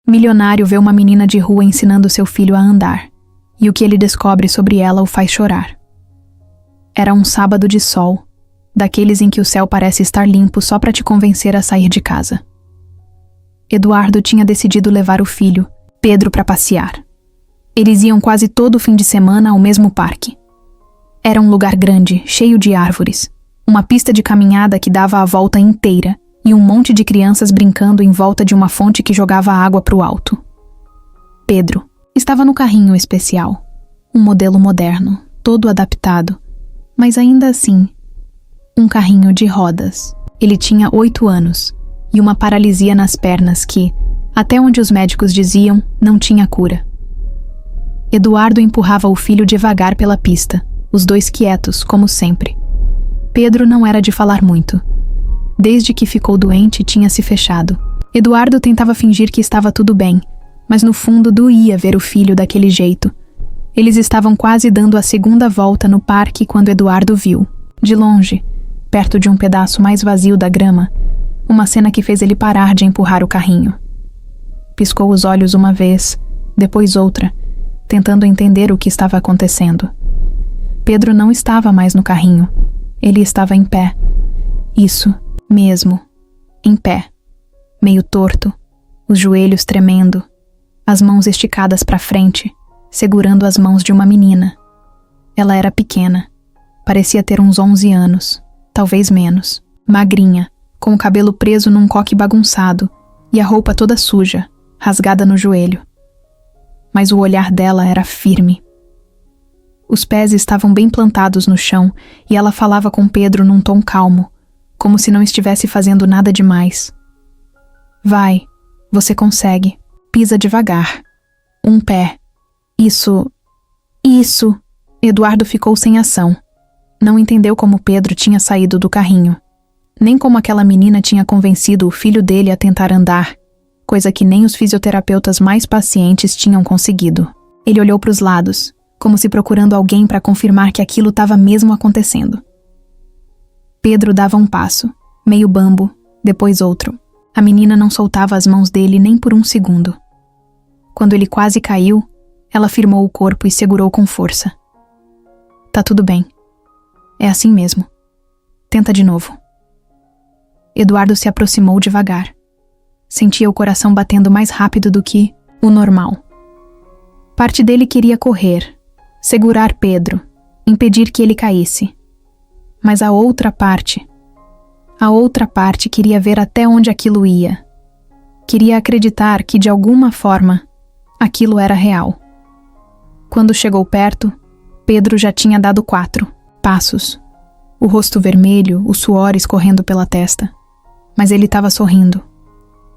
Milionário vê uma menina de rua ensinando seu filho a andar, e o que ele descobre sobre ela o faz chorar. Era um sábado de sol, daqueles em que o céu parece estar limpo só para te convencer a sair de casa. Eduardo tinha decidido levar o filho, Pedro, para passear. Eles iam quase todo fim de semana ao mesmo parque. Era um lugar grande, cheio de árvores, uma pista de caminhada que dava a volta inteira e um monte de crianças brincando em volta de uma fonte que jogava água para o alto. Pedro estava no carrinho especial, um modelo moderno, todo adaptado, mas ainda assim, um carrinho de rodas. Ele tinha 8 anos e uma paralisia nas pernas que, até onde os médicos diziam, não tinha cura. Eduardo empurrava o filho devagar pela pista, os dois quietos, como sempre. Pedro não era de falar muito. Desde que ficou doente, tinha se fechado. Eduardo tentava fingir que estava tudo bem, mas no fundo doía ver o filho daquele jeito. Eles estavam quase dando a segunda volta no parque quando Eduardo viu, de longe, perto de um pedaço mais vazio da grama, uma cena que fez ele parar de empurrar o carrinho. Piscou os olhos uma vez, depois outra, tentando entender o que estava acontecendo. Pedro não estava mais no carrinho. Ele estava em pé. Isso mesmo, em pé, meio torto, os joelhos tremendo, as mãos esticadas para frente, segurando as mãos de uma menina. Ela era pequena, parecia ter uns 11 anos, talvez menos, magrinha, com o cabelo preso num coque bagunçado e a roupa toda suja, rasgada no joelho. Mas o olhar dela era firme. Os pés estavam bem plantados no chão e ela falava com Pedro num tom calmo, como se não estivesse fazendo nada demais. Vai, você consegue. Pisa devagar. Um pé. Isso. Eduardo ficou sem ação. Não entendeu como Pedro tinha saído do carrinho. Nem como aquela menina tinha convencido o filho dele a tentar andar, coisa que nem os fisioterapeutas mais pacientes tinham conseguido. Ele olhou para os lados, como se procurando alguém para confirmar que aquilo estava mesmo acontecendo. Pedro dava um passo, meio bambo, depois outro. A menina não soltava as mãos dele nem por um segundo. Quando ele quase caiu, ela firmou o corpo e segurou com força. Tá tudo bem. É assim mesmo. Tenta de novo. Eduardo se aproximou devagar. Sentia o coração batendo mais rápido do que o normal. Parte dele queria correr, segurar Pedro, impedir que ele caísse. Mas a outra parte queria ver até onde aquilo ia. Queria acreditar que, de alguma forma, aquilo era real. Quando chegou perto, Pedro já tinha dado 4 passos. O rosto vermelho, o suor escorrendo pela testa. Mas ele estava sorrindo.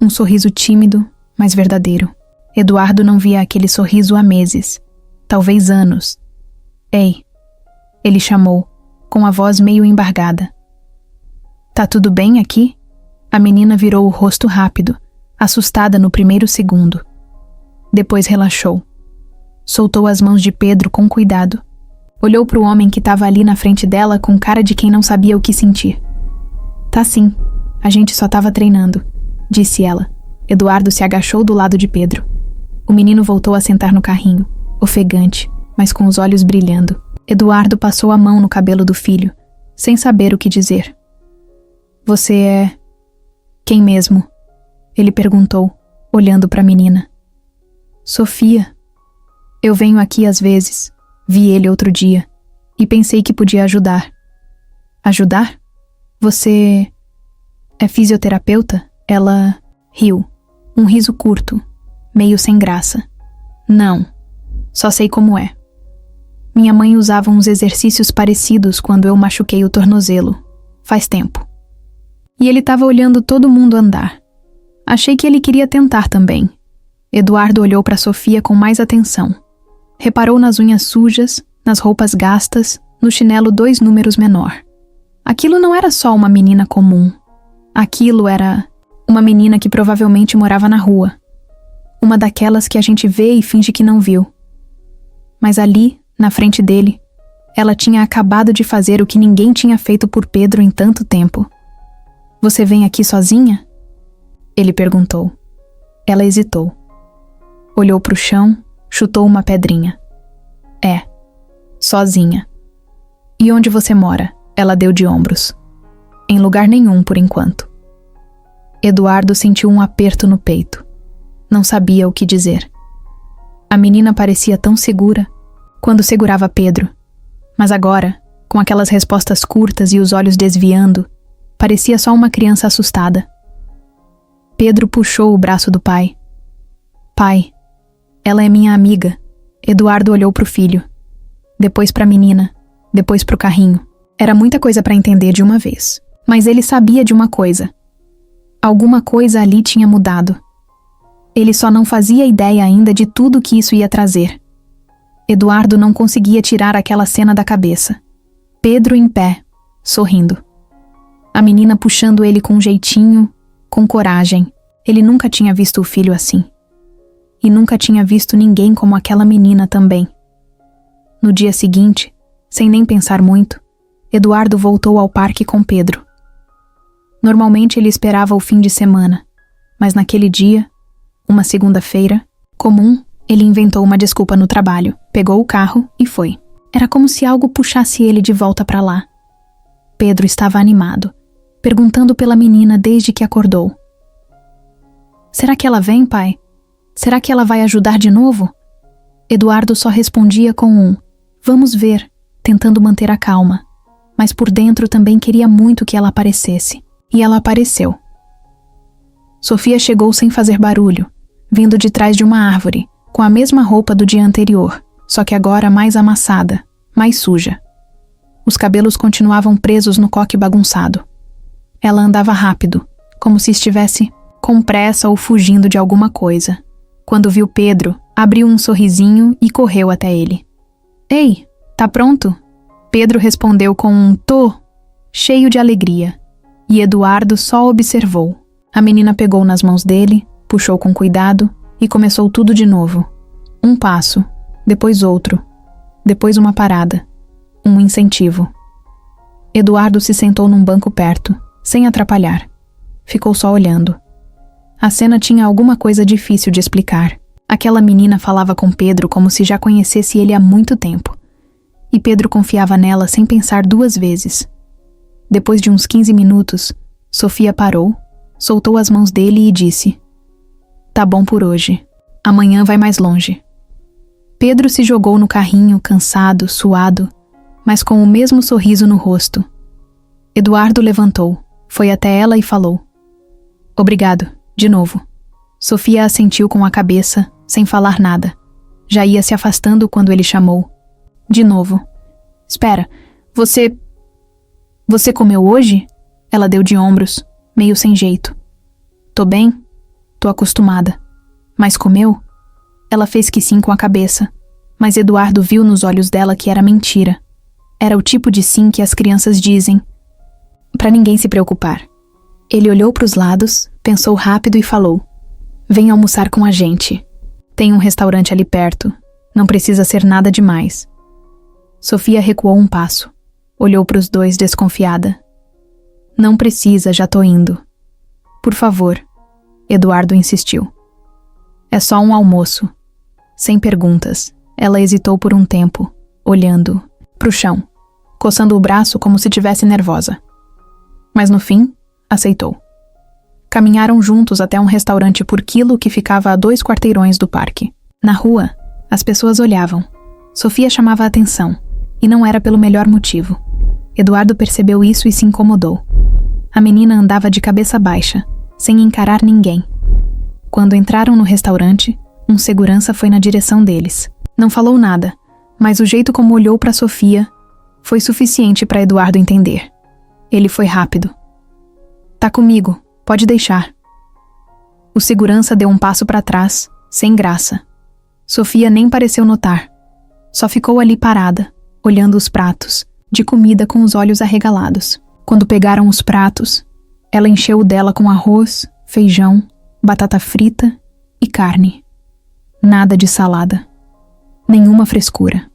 Um sorriso tímido, mas verdadeiro. Eduardo não via aquele sorriso há meses, talvez anos. Ei, ele chamou, com a voz meio embargada. Tá tudo bem aqui? A menina virou o rosto rápido, assustada no primeiro segundo. Depois relaxou. Soltou as mãos de Pedro com cuidado. Olhou para o homem que estava ali na frente dela com cara de quem não sabia o que sentir. Tá sim, a gente só estava treinando, disse ela. Eduardo se agachou do lado de Pedro. O menino voltou a sentar no carrinho, ofegante, mas com os olhos brilhando. Eduardo passou a mão no cabelo do filho, sem saber o que dizer. Você é... quem mesmo? Ele perguntou, olhando para a menina. Sofia. Eu venho aqui às vezes. Vi ele outro dia e pensei que podia ajudar. Ajudar? Você é fisioterapeuta? Ela riu. Um riso curto, meio sem graça. Não, só sei como é. Minha mãe usava uns exercícios parecidos quando eu machuquei o tornozelo. Faz tempo. E ele estava olhando todo mundo andar. Achei que ele queria tentar também. Eduardo olhou para Sofia com mais atenção. Reparou nas unhas sujas, nas roupas gastas, no chinelo 2 números menor. Aquilo não era só uma menina comum. Aquilo era uma menina que provavelmente morava na rua. Uma daquelas que a gente vê e finge que não viu. Mas ali, na frente dele, ela tinha acabado de fazer o que ninguém tinha feito por Pedro em tanto tempo. Você vem aqui sozinha? Ele perguntou. Ela hesitou. Olhou para o chão, chutou uma pedrinha. É, sozinha. E onde você mora? Ela deu de ombros. Em lugar nenhum por enquanto. Eduardo sentiu um aperto no peito. Não sabia o que dizer. A menina parecia tão segura quando segurava Pedro, mas agora, com aquelas respostas curtas e os olhos desviando, parecia só uma criança assustada. Pedro puxou o braço do pai. Pai, ela é minha amiga. Eduardo olhou para o filho, depois para a menina, depois para o carrinho. Era muita coisa para entender de uma vez, mas ele sabia de uma coisa. Alguma coisa ali tinha mudado. Ele só não fazia ideia ainda de tudo que isso ia trazer. Eduardo não conseguia tirar aquela cena da cabeça. Pedro em pé, sorrindo. A menina puxando ele com jeitinho, com coragem. Ele nunca tinha visto o filho assim. E nunca tinha visto ninguém como aquela menina também. No dia seguinte, sem nem pensar muito, Eduardo voltou ao parque com Pedro. Normalmente ele esperava o fim de semana, mas naquele dia, uma segunda-feira, comum, ele inventou uma desculpa no trabalho, pegou o carro e foi. Era como se algo puxasse ele de volta para lá. Pedro estava animado, perguntando pela menina desde que acordou. Será que ela vem, pai? Será que ela vai ajudar de novo? Eduardo só respondia com um "vamos ver", tentando manter a calma, mas por dentro também queria muito que ela aparecesse. E ela apareceu. Sofia chegou sem fazer barulho, vindo de trás de uma árvore, com a mesma roupa do dia anterior, só que agora mais amassada, mais suja. Os cabelos continuavam presos no coque bagunçado. Ela andava rápido, como se estivesse com pressa ou fugindo de alguma coisa. Quando viu Pedro, abriu um sorrisinho e correu até ele. Ei, tá pronto? Pedro respondeu com um tô, cheio de alegria. E Eduardo só observou. A menina pegou nas mãos dele, puxou com cuidado e começou tudo de novo. Um passo, depois outro, depois uma parada, um incentivo. Eduardo se sentou num banco perto, sem atrapalhar. Ficou só olhando. A cena tinha alguma coisa difícil de explicar. Aquela menina falava com Pedro como se já conhecesse ele há muito tempo. E Pedro confiava nela sem pensar duas vezes. Depois de uns 15 minutos, Sofia parou, soltou as mãos dele e disse: "Tá bom por hoje. Amanhã vai mais longe." Pedro se jogou no carrinho, cansado, suado, mas com o mesmo sorriso no rosto. Eduardo levantou, foi até ela e falou: "Obrigado, de novo." Sofia assentiu com a cabeça, sem falar nada. Já ia se afastando quando ele chamou: "De novo. Espera, Você comeu hoje?" Ela deu de ombros, meio sem jeito. "Tô bem? Tô acostumada." "Mas comeu?" Ela fez que sim com a cabeça, mas Eduardo viu nos olhos dela que era mentira. Era o tipo de sim que as crianças dizem, pra ninguém se preocupar. Ele olhou pros lados, pensou rápido e falou: "Vem almoçar com a gente. Tem um restaurante ali perto. Não precisa ser nada demais." Sofia recuou um passo. Olhou para os dois desconfiada. "Não precisa, já tô indo." "Por favor." Eduardo insistiu. "É só um almoço." Sem perguntas, ela hesitou por um tempo, olhando pro chão, coçando o braço como se tivesse nervosa. Mas no fim, aceitou. Caminharam juntos até um restaurante por quilo que ficava a 2 quarteirões do parque. Na rua, as pessoas olhavam. Sofia chamava a atenção, e não era pelo melhor motivo. Eduardo percebeu isso e se incomodou. A menina andava de cabeça baixa, sem encarar ninguém. Quando entraram no restaurante, um segurança foi na direção deles. Não falou nada, mas o jeito como olhou para Sofia foi suficiente para Eduardo entender. Ele foi rápido. "Tá comigo, pode deixar." O segurança deu um passo para trás, sem graça. Sofia nem pareceu notar. Só ficou ali parada, olhando os pratos de comida com os olhos arregalados. Quando pegaram os pratos, ela encheu o dela com arroz, feijão, batata frita e carne. Nada de salada. Nenhuma frescura.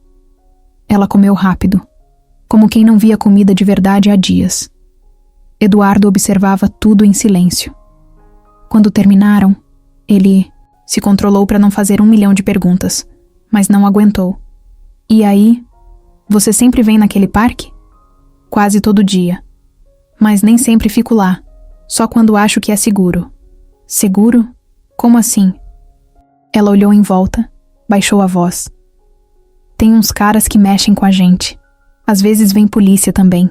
Ela comeu rápido, como quem não via comida de verdade há dias. Eduardo observava tudo em silêncio. Quando terminaram, ele Se controlou para não fazer 1 milhão de perguntas, mas não aguentou. E aí? Você sempre vem naquele parque? Quase todo dia. Mas nem sempre fico lá, só quando acho que é seguro. Seguro? Como assim? Ela olhou em volta, baixou a voz. Tem uns caras que mexem com a gente. Às vezes vem polícia também.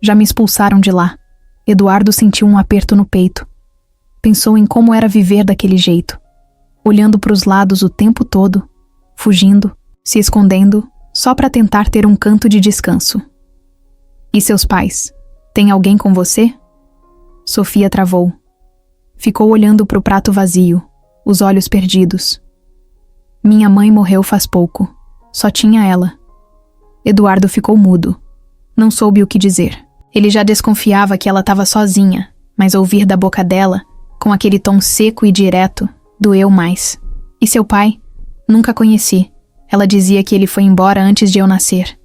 Já me expulsaram de lá. Eduardo sentiu um aperto no peito. Pensou em como era viver daquele jeito, olhando para os lados o tempo todo, fugindo, se escondendo, só para tentar ter um canto de descanso. E seus pais? Tem alguém com você? Sofia travou. Ficou olhando para o prato vazio, os olhos perdidos. Minha mãe morreu faz pouco. Só tinha ela. Eduardo ficou mudo. Não soube o que dizer. Ele já desconfiava que ela estava sozinha, mas ouvir da boca dela, com aquele tom seco e direto, doeu mais. E seu pai? Nunca conheci. Ela dizia que ele foi embora antes de eu nascer.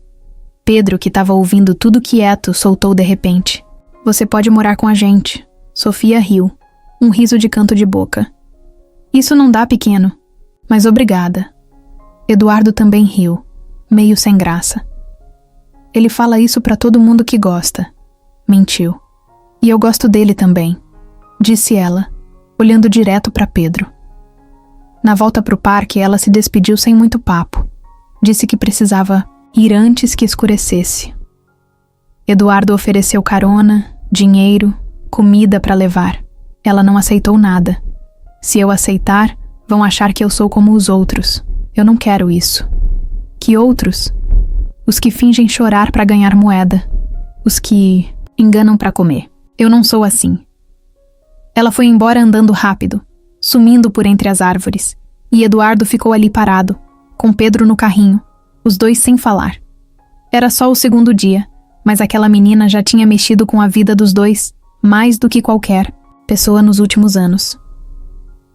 Pedro, que estava ouvindo tudo quieto, soltou de repente. Você pode morar com a gente. Sofia riu. Um riso de canto de boca. Isso não dá, pequeno. Mas obrigada. Eduardo também riu, meio sem graça. Ele fala isso para todo mundo que gosta. Mentiu. E eu gosto dele também, disse ela, olhando direto para Pedro. Na volta pro parque, ela se despediu sem muito papo. Disse que precisava ir antes que escurecesse. Eduardo ofereceu carona, dinheiro, comida para levar. Ela não aceitou nada. Se eu aceitar, vão achar que eu sou como os outros. Eu não quero isso. Que outros? Os que fingem chorar para ganhar moeda. Os que enganam para comer. Eu não sou assim. Ela foi embora andando rápido, sumindo por entre as árvores, e Eduardo ficou ali parado, com Pedro no carrinho, os dois sem falar. Era só o segundo dia, mas aquela menina já tinha mexido com a vida dos dois, mais do que qualquer pessoa nos últimos anos.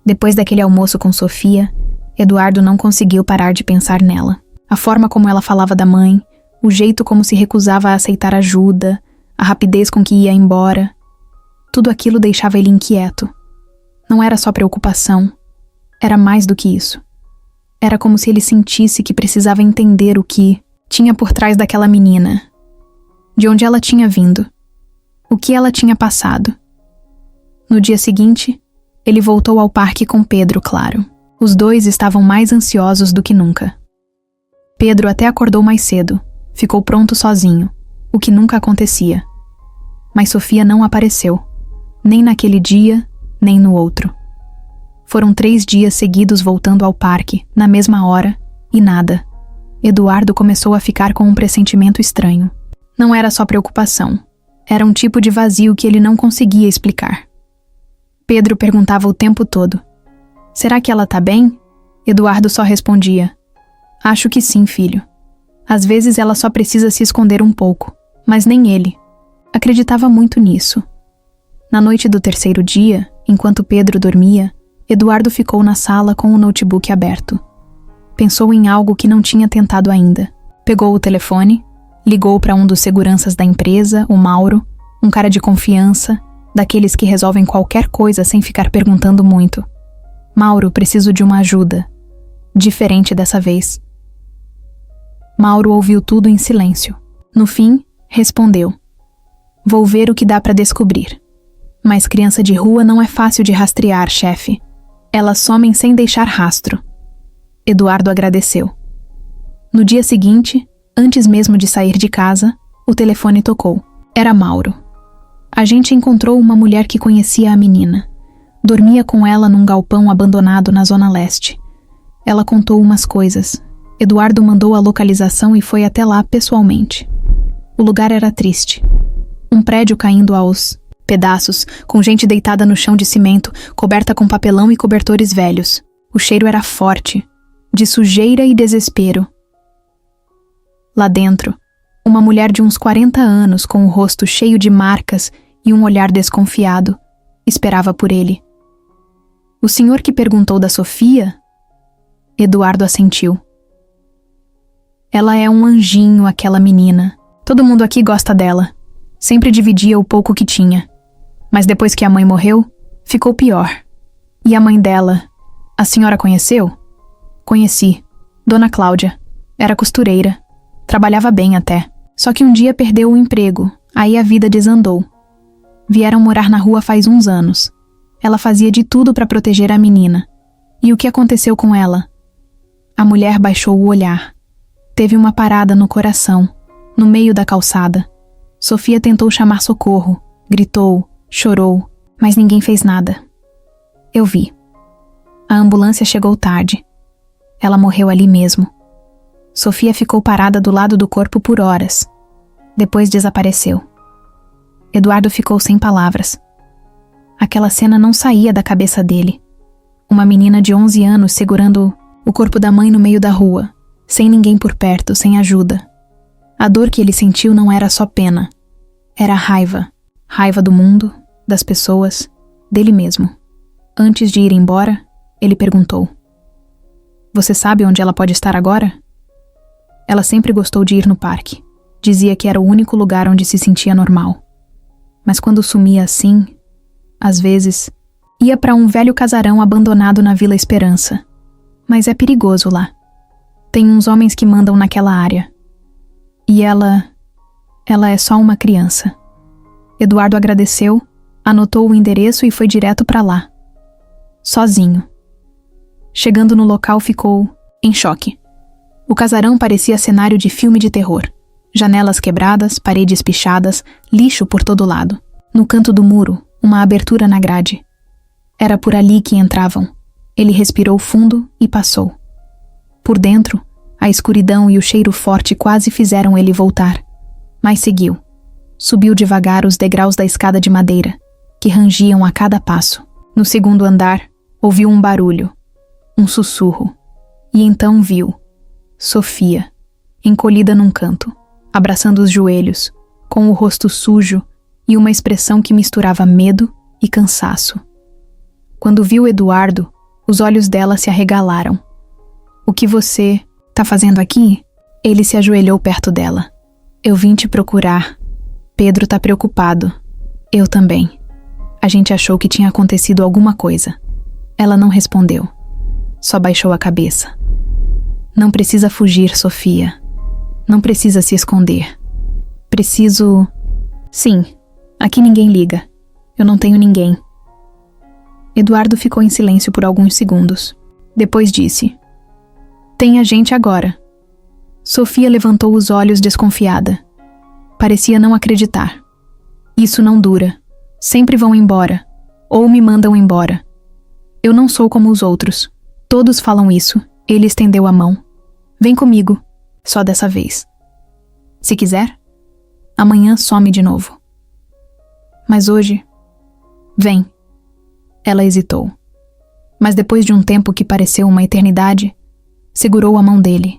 Depois daquele almoço com Sofia, Eduardo não conseguiu parar de pensar nela. A forma como ela falava da mãe, o jeito como se recusava a aceitar ajuda, a rapidez com que ia embora. Tudo aquilo deixava ele inquieto. Não era só preocupação, era mais do que isso. Era como se ele sentisse que precisava entender o que tinha por trás daquela menina, de onde ela tinha vindo, o que ela tinha passado. No dia seguinte, ele voltou ao parque com Pedro, claro. Os dois estavam mais ansiosos do que nunca. Pedro até acordou mais cedo, ficou pronto sozinho, o que nunca acontecia. Mas Sofia não apareceu, nem naquele dia, nem no outro. Foram 3 dias seguidos voltando ao parque, na mesma hora, e nada. Eduardo começou a ficar com um pressentimento estranho. Não era só preocupação, era um tipo de vazio que ele não conseguia explicar. Pedro perguntava o tempo todo: será que ela tá bem? Eduardo só respondia: acho que sim, filho. Às vezes ela só precisa se esconder um pouco, mas nem ele. Acreditava muito nisso. Na noite do 3º dia, enquanto Pedro dormia, Eduardo ficou na sala com o notebook aberto. Pensou em algo que não tinha tentado ainda. Pegou o telefone, ligou para um dos seguranças da empresa, o Mauro, um cara de confiança, daqueles que resolvem qualquer coisa sem ficar perguntando muito. Mauro, preciso de uma ajuda. Diferente dessa vez. Mauro ouviu tudo em silêncio. No fim, respondeu: vou ver o que dá para descobrir. Mas criança de rua não é fácil de rastrear, chefe. Elas somem sem deixar rastro. Eduardo agradeceu. No dia seguinte, antes mesmo de sair de casa, o telefone tocou. Era Mauro. A gente encontrou uma mulher que conhecia a menina. Dormia com ela num galpão abandonado na Zona Leste. Ela contou umas coisas. Eduardo mandou a localização e foi até lá pessoalmente. O lugar era triste. Um prédio caindo aos pedaços, com gente deitada no chão de cimento, coberta com papelão e cobertores velhos. O cheiro era forte, de sujeira e desespero. Lá dentro, uma mulher de uns 40 anos, com o rosto cheio de marcas e um olhar desconfiado, esperava por ele. O senhor que perguntou da Sofia? Eduardo assentiu. Ela é um anjinho, aquela menina. Todo mundo aqui gosta dela. Sempre dividia o pouco que tinha. Mas depois que a mãe morreu, ficou pior. E a mãe dela, A senhora conheceu? Conheci. Dona Cláudia. Era costureira. Trabalhava bem até. Só que um dia perdeu o emprego. Aí a vida desandou. Vieram morar na rua faz uns anos. Ela fazia de tudo para proteger a menina. E o que aconteceu com ela? A mulher baixou o olhar. Teve uma parada no coração, no meio da calçada. Sofia tentou chamar socorro, gritou, chorou, mas ninguém fez nada. Eu vi. A ambulância chegou tarde. Ela morreu ali mesmo. Sofia ficou parada do lado do corpo por horas. Depois desapareceu. Eduardo ficou sem palavras. Aquela cena não saía da cabeça dele. Uma menina de 11 anos segurando o corpo da mãe no meio da rua, sem ninguém por perto, sem ajuda. A dor que ele sentiu não era só pena. Era raiva. Raiva do mundo, das pessoas, dele mesmo. Antes de ir embora, ele perguntou: "Você sabe onde ela pode estar agora?" Ela sempre gostou de ir no parque. Dizia que era o único lugar onde se sentia normal. Mas quando sumia assim, às vezes, ia para um velho casarão abandonado na Vila Esperança. Mas é perigoso lá. Tem uns homens que mandam naquela área. E ela é só uma criança. Eduardo agradeceu, anotou o endereço e foi direto para lá. Sozinho. Chegando no local, ficou em choque. O casarão parecia cenário de filme de terror. Janelas quebradas, paredes pichadas, lixo por todo lado. No canto do muro, uma abertura na grade. Era por ali que entravam. Ele respirou fundo e passou. Por dentro, a escuridão e o cheiro forte quase fizeram ele voltar. Mas seguiu. Subiu devagar os degraus da escada de madeira, que rangiam a cada passo. No segundo andar, ouviu um barulho, um sussurro. E então viu Sofia, encolhida num canto, abraçando os joelhos, com o rosto sujo e uma expressão que misturava medo e cansaço. Quando viu Eduardo, os olhos dela se arregalaram. "O que você tá fazendo aqui?" Ele se ajoelhou perto dela. "Eu vim te procurar. Pedro tá preocupado. Eu também. A gente achou que tinha acontecido alguma coisa." Ela não respondeu. Só baixou a cabeça. "Não precisa fugir, Sofia. Não precisa se esconder. Preciso... Sim, aqui ninguém liga. Eu não tenho ninguém." Eduardo ficou em silêncio por alguns segundos. Depois disse: "Tem a gente agora." Sofia levantou os olhos desconfiada. Parecia não acreditar. "Isso não dura. Sempre vão embora. Ou me mandam embora. Eu não sou como os outros. Todos falam isso." Ele estendeu a mão. "Vem comigo. Só dessa vez. Se quiser, amanhã some de novo. Mas hoje, vem." Ela hesitou. Mas depois de um tempo que pareceu uma eternidade, segurou a mão dele.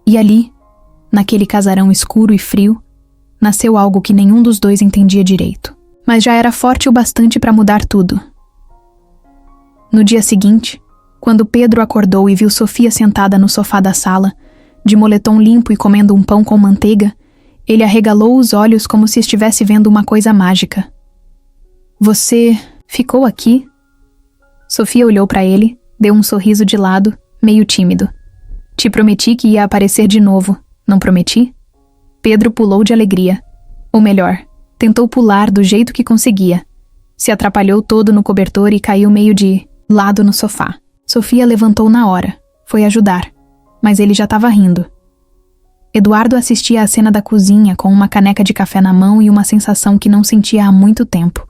E ali, naquele casarão escuro e frio, nasceu algo que nenhum dos dois entendia direito. Mas já era forte o bastante para mudar tudo. No dia seguinte, quando Pedro acordou e viu Sofia sentada no sofá da sala, de moletom limpo e comendo um pão com manteiga, ele arregalou os olhos como se estivesse vendo uma coisa mágica. "Você ficou aqui?" Sofia olhou para ele, deu um sorriso de lado, meio tímido. "Te prometi que ia aparecer de novo, não prometi?" Pedro pulou de alegria. Ou melhor, tentou pular do jeito que conseguia. Se atrapalhou todo no cobertor e caiu meio de lado no sofá. Sofia levantou na hora, foi ajudar, mas ele já estava rindo. Eduardo assistia à cena da cozinha com uma caneca de café na mão e uma sensação que não sentia há muito tempo.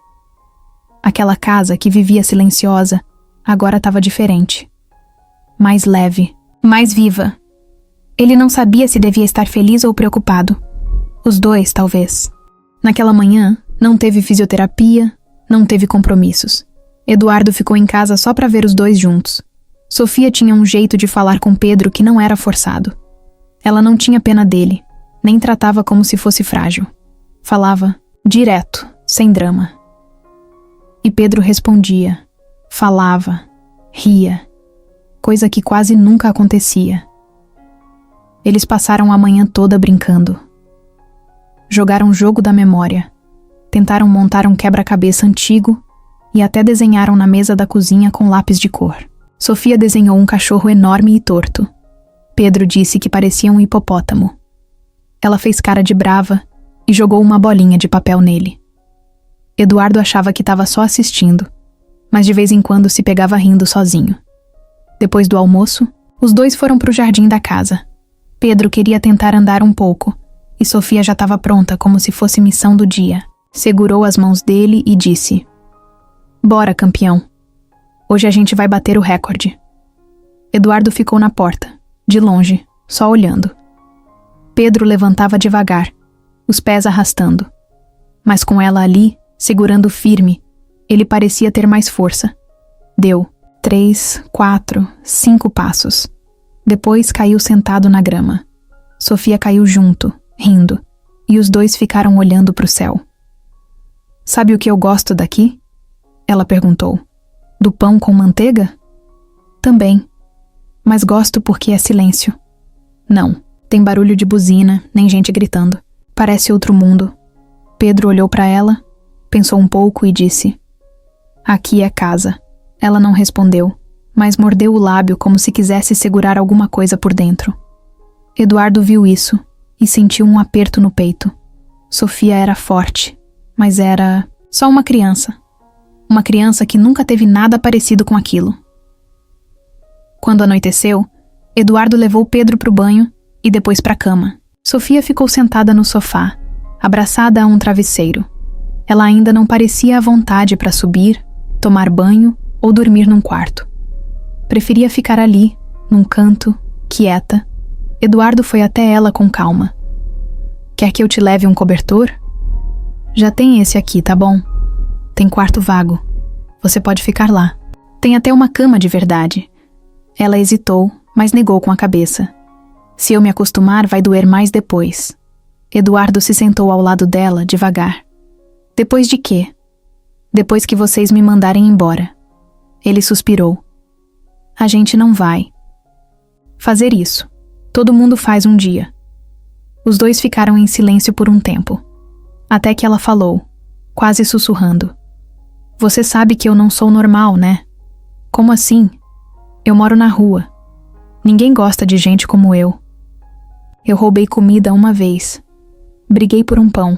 Aquela casa que vivia silenciosa, agora estava diferente. Mais leve, mais viva. Ele não sabia se devia estar feliz ou preocupado. Os dois, talvez. Naquela manhã, não teve fisioterapia, não teve compromissos. Eduardo ficou em casa só para ver os dois juntos. Sofia tinha um jeito de falar com Pedro que não era forçado. Ela não tinha pena dele, nem tratava como se fosse frágil. Falava direto, sem drama. E Pedro respondia, falava, ria, coisa que quase nunca acontecia. Eles passaram a manhã toda brincando. Jogaram jogo da memória, tentaram montar um quebra-cabeça antigo e até desenharam na mesa da cozinha com lápis de cor. Sofia desenhou um cachorro enorme e torto. Pedro disse que parecia um hipopótamo. Ela fez cara de brava e jogou uma bolinha de papel nele. Eduardo achava que estava só assistindo, mas de vez em quando se pegava rindo sozinho. Depois do almoço, os dois foram para o jardim da casa. Pedro queria tentar andar um pouco, e Sofia já estava pronta como se fosse missão do dia. Segurou as mãos dele e disse: "Bora, campeão. Hoje a gente vai bater o recorde." Eduardo ficou na porta, de longe, só olhando. Pedro levantava devagar, os pés arrastando. Mas com ela ali, segurando firme, ele parecia ter mais força. Deu 3, 4, 5 passos. Depois caiu sentado na grama. Sofia caiu junto, rindo, e os dois ficaram olhando para o céu. "Sabe o que eu gosto daqui?" Ela perguntou. "Do pão com manteiga?" "Também. Mas gosto porque é silêncio." "Não, tem barulho de buzina, nem gente gritando. Parece outro mundo." Pedro olhou para ela, pensou um pouco e disse: "Aqui é casa." Ela não respondeu, mas mordeu o lábio como se quisesse segurar alguma coisa por dentro. Eduardo viu isso e sentiu um aperto no peito. Sofia era forte, mas era só uma criança. Uma criança que nunca teve nada parecido com aquilo. Quando anoiteceu, Eduardo levou Pedro para o banho e depois para a cama. Sofia ficou sentada no sofá, abraçada a um travesseiro. Ela ainda não parecia à vontade para subir, tomar banho ou dormir num quarto. Preferia ficar ali, num canto, quieta. Eduardo foi até ela com calma. "Quer que eu te leve um cobertor?" "Já tem esse aqui, tá bom? Tem quarto vago. Você pode ficar lá. Tem até uma cama de verdade." Ela hesitou, mas negou com a cabeça. "Se eu me acostumar, vai doer mais depois." Eduardo se sentou ao lado dela, devagar. "Depois de quê?" "Depois que vocês me mandarem embora." Ele suspirou. "A gente não vai fazer isso. Todo mundo faz um dia." Os dois ficaram em silêncio por um tempo, até que ela falou, quase sussurrando: "Você sabe que eu não sou normal, né?" "Como assim?" "Eu moro na rua. Ninguém gosta de gente como eu. Eu roubei comida uma vez. Briguei por um pão.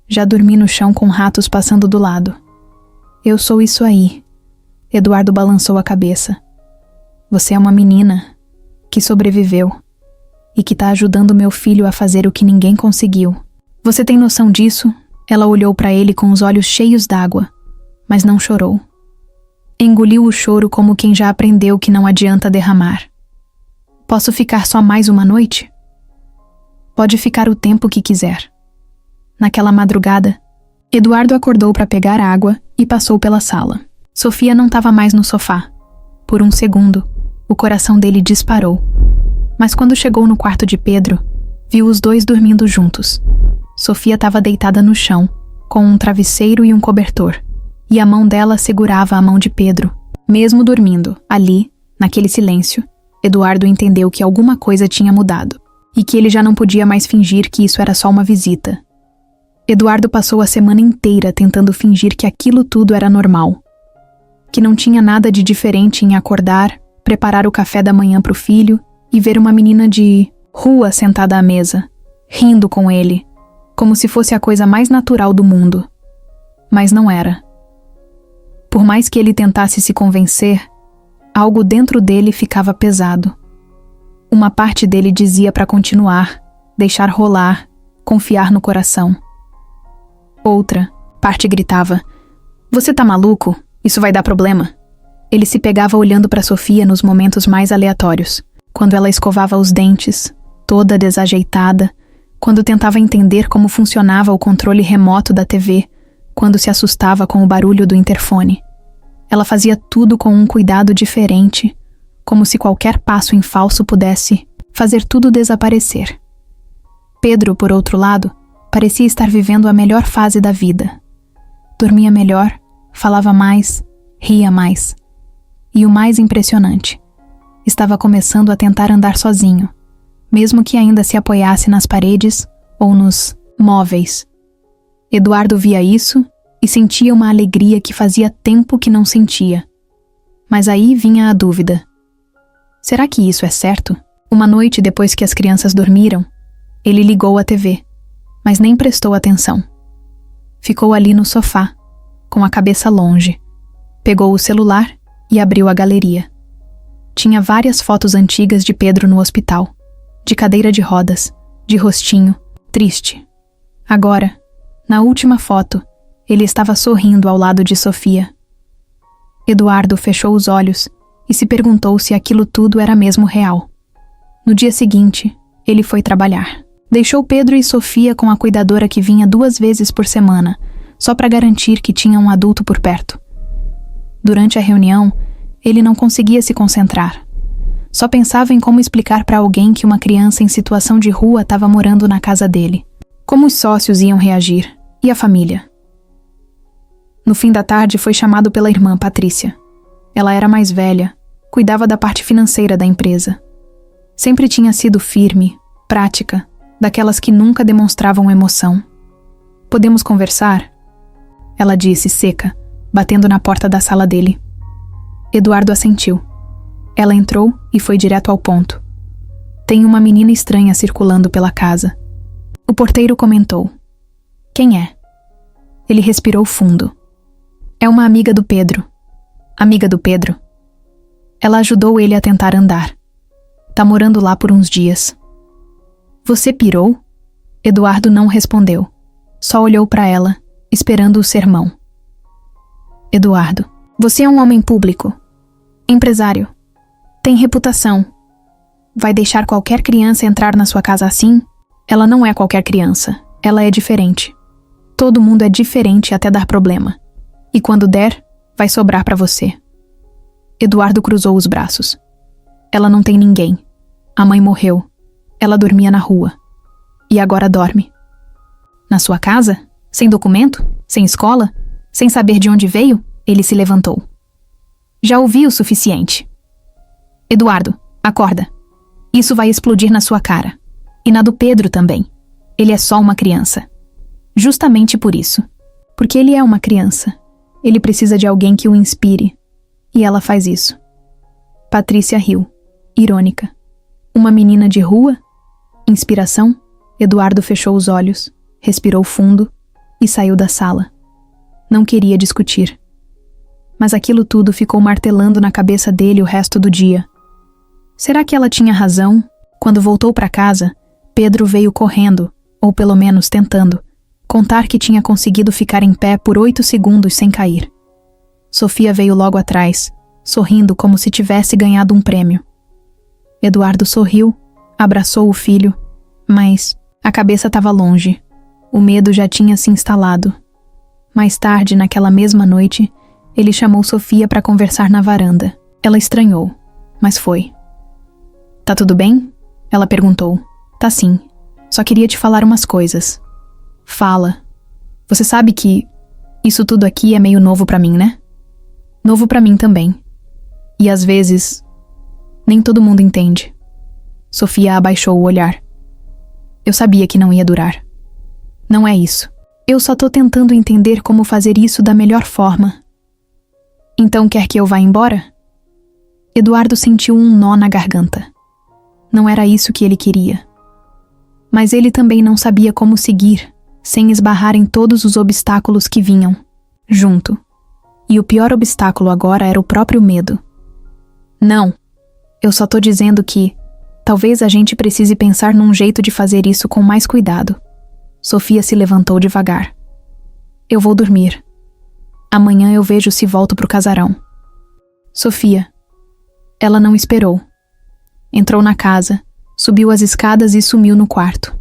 Já dormi no chão com ratos passando do lado. Eu sou isso aí." Eduardo balançou a cabeça. "Você é uma menina que sobreviveu e que tá ajudando meu filho a fazer o que ninguém conseguiu. Você tem noção disso?" Ela olhou para ele com os olhos cheios d'água, mas não chorou. Engoliu o choro como quem já aprendeu que não adianta derramar. "Posso ficar só mais uma noite?" "Pode ficar o tempo que quiser." Naquela madrugada, Eduardo acordou para pegar água e passou pela sala. Sofia não estava mais no sofá. Por um segundo, o coração dele disparou. Mas quando chegou no quarto de Pedro, viu os dois dormindo juntos. Sofia estava deitada no chão, com um travesseiro e um cobertor, e a mão dela segurava a mão de Pedro. Mesmo dormindo, ali, naquele silêncio, Eduardo entendeu que alguma coisa tinha mudado, e que ele já não podia mais fingir que isso era só uma visita. Eduardo passou a semana inteira tentando fingir que aquilo tudo era normal. Que não tinha nada de diferente em acordar, preparar o café da manhã para o filho e ver uma menina de rua sentada à mesa, rindo com ele, como se fosse a coisa mais natural do mundo. Mas não era. Por mais que ele tentasse se convencer, algo dentro dele ficava pesado. Uma parte dele dizia para continuar, deixar rolar, confiar no coração. Outra parte gritava: "Você tá maluco? Isso vai dar problema." Ele se pegava olhando para Sofia nos momentos mais aleatórios, quando ela escovava os dentes, toda desajeitada, quando tentava entender como funcionava o controle remoto da TV, quando se assustava com o barulho do interfone. Ela fazia tudo com um cuidado diferente, como se qualquer passo em falso pudesse fazer tudo desaparecer. Pedro, por outro lado, parecia estar vivendo a melhor fase da vida. Dormia melhor, falava mais, ria mais. E o mais impressionante, estava começando a tentar andar sozinho, mesmo que ainda se apoiasse nas paredes ou nos móveis. Eduardo via isso e sentia uma alegria que fazia tempo que não sentia. Mas aí vinha a dúvida. Será que isso é certo? Uma noite depois que as crianças dormiram, ele ligou a TV, mas nem prestou atenção. Ficou ali no sofá, com a cabeça longe. Pegou o celular e abriu a galeria. Tinha várias fotos antigas de Pedro no hospital, de cadeira de rodas, de rostinho, triste. Agora, na última foto, ele estava sorrindo ao lado de Sofia. Eduardo fechou os olhos e se perguntou se aquilo tudo era mesmo real. No dia seguinte, ele foi trabalhar. Deixou Pedro e Sofia com a cuidadora que vinha 2 vezes por semana, só para garantir que tinha um adulto por perto. Durante a reunião, ele não conseguia se concentrar. Só pensava em como explicar para alguém que uma criança em situação de rua estava morando na casa dele. Como os sócios iam reagir? E a família? No fim da tarde, foi chamado pela irmã Patrícia. Ela era mais velha, cuidava da parte financeira da empresa. Sempre tinha sido firme, prática, daquelas que nunca demonstravam emoção. "Podemos conversar?" Ela disse, seca, batendo na porta da sala dele. Eduardo assentiu. Ela entrou e foi direto ao ponto. "Tem uma menina estranha circulando pela casa." O porteiro comentou. "Quem é?" Ele respirou fundo. "É uma amiga do Pedro." "Amiga do Pedro?" Ela ajudou ele a tentar andar. "Tá morando lá por uns dias." "Você pirou?" Eduardo não respondeu. Só olhou para ela, esperando o sermão. "Eduardo, você é um homem público. Empresário. Tem reputação. Vai deixar qualquer criança entrar na sua casa assim?" "Ela não é qualquer criança. Ela é diferente. Todo mundo é diferente até dar problema. E quando der, vai sobrar para você." Eduardo cruzou os braços. "Ela não tem ninguém. A mãe morreu. Ela dormia na rua. E agora dorme." "Na sua casa? Sem documento? Sem escola? Sem saber de onde veio?" Ele se levantou. "Já ouvi o suficiente." "Eduardo, acorda. Isso vai explodir na sua cara. E na do Pedro também. Ele é só uma criança. Justamente por isso. Porque ele é uma criança. Ele precisa de alguém que o inspire. E ela faz isso." Patrícia riu, irônica. "Uma menina de rua? Inspiração?" Eduardo fechou os olhos, respirou fundo e saiu da sala. Não queria discutir. Mas aquilo tudo ficou martelando na cabeça dele o resto do dia. Será que ela tinha razão? Quando voltou para casa, Pedro veio correndo, ou pelo menos tentando, contar que tinha conseguido ficar em pé por 8 segundos sem cair. Sofia veio logo atrás, sorrindo como se tivesse ganhado um prêmio. Eduardo sorriu, abraçou o filho, mas a cabeça estava longe. O medo já tinha se instalado. Mais tarde, naquela mesma noite, ele chamou Sofia para conversar na varanda. Ela estranhou, mas foi. "Tá tudo bem?" Ela perguntou. "Tá sim. Só queria te falar umas coisas." "Fala. Você sabe que isso tudo aqui é meio novo pra mim, né?" "Novo pra mim também. E às vezes, nem todo mundo entende." Sofia abaixou o olhar. "Eu sabia que não ia durar." "Não é isso. Eu só tô tentando entender como fazer isso da melhor forma." "Então quer que eu vá embora?" Eduardo sentiu um nó na garganta. Não era isso que ele queria. Mas ele também não sabia como seguir, sem esbarrar em todos os obstáculos que vinham, junto. E o pior obstáculo agora era o próprio medo. "Não. Eu só tô dizendo que talvez a gente precise pensar num jeito de fazer isso com mais cuidado." Sofia se levantou devagar. "Eu vou dormir. Amanhã eu vejo se volto pro casarão." "Sofia." Ela não esperou. Entrou na casa, subiu as escadas e sumiu no quarto.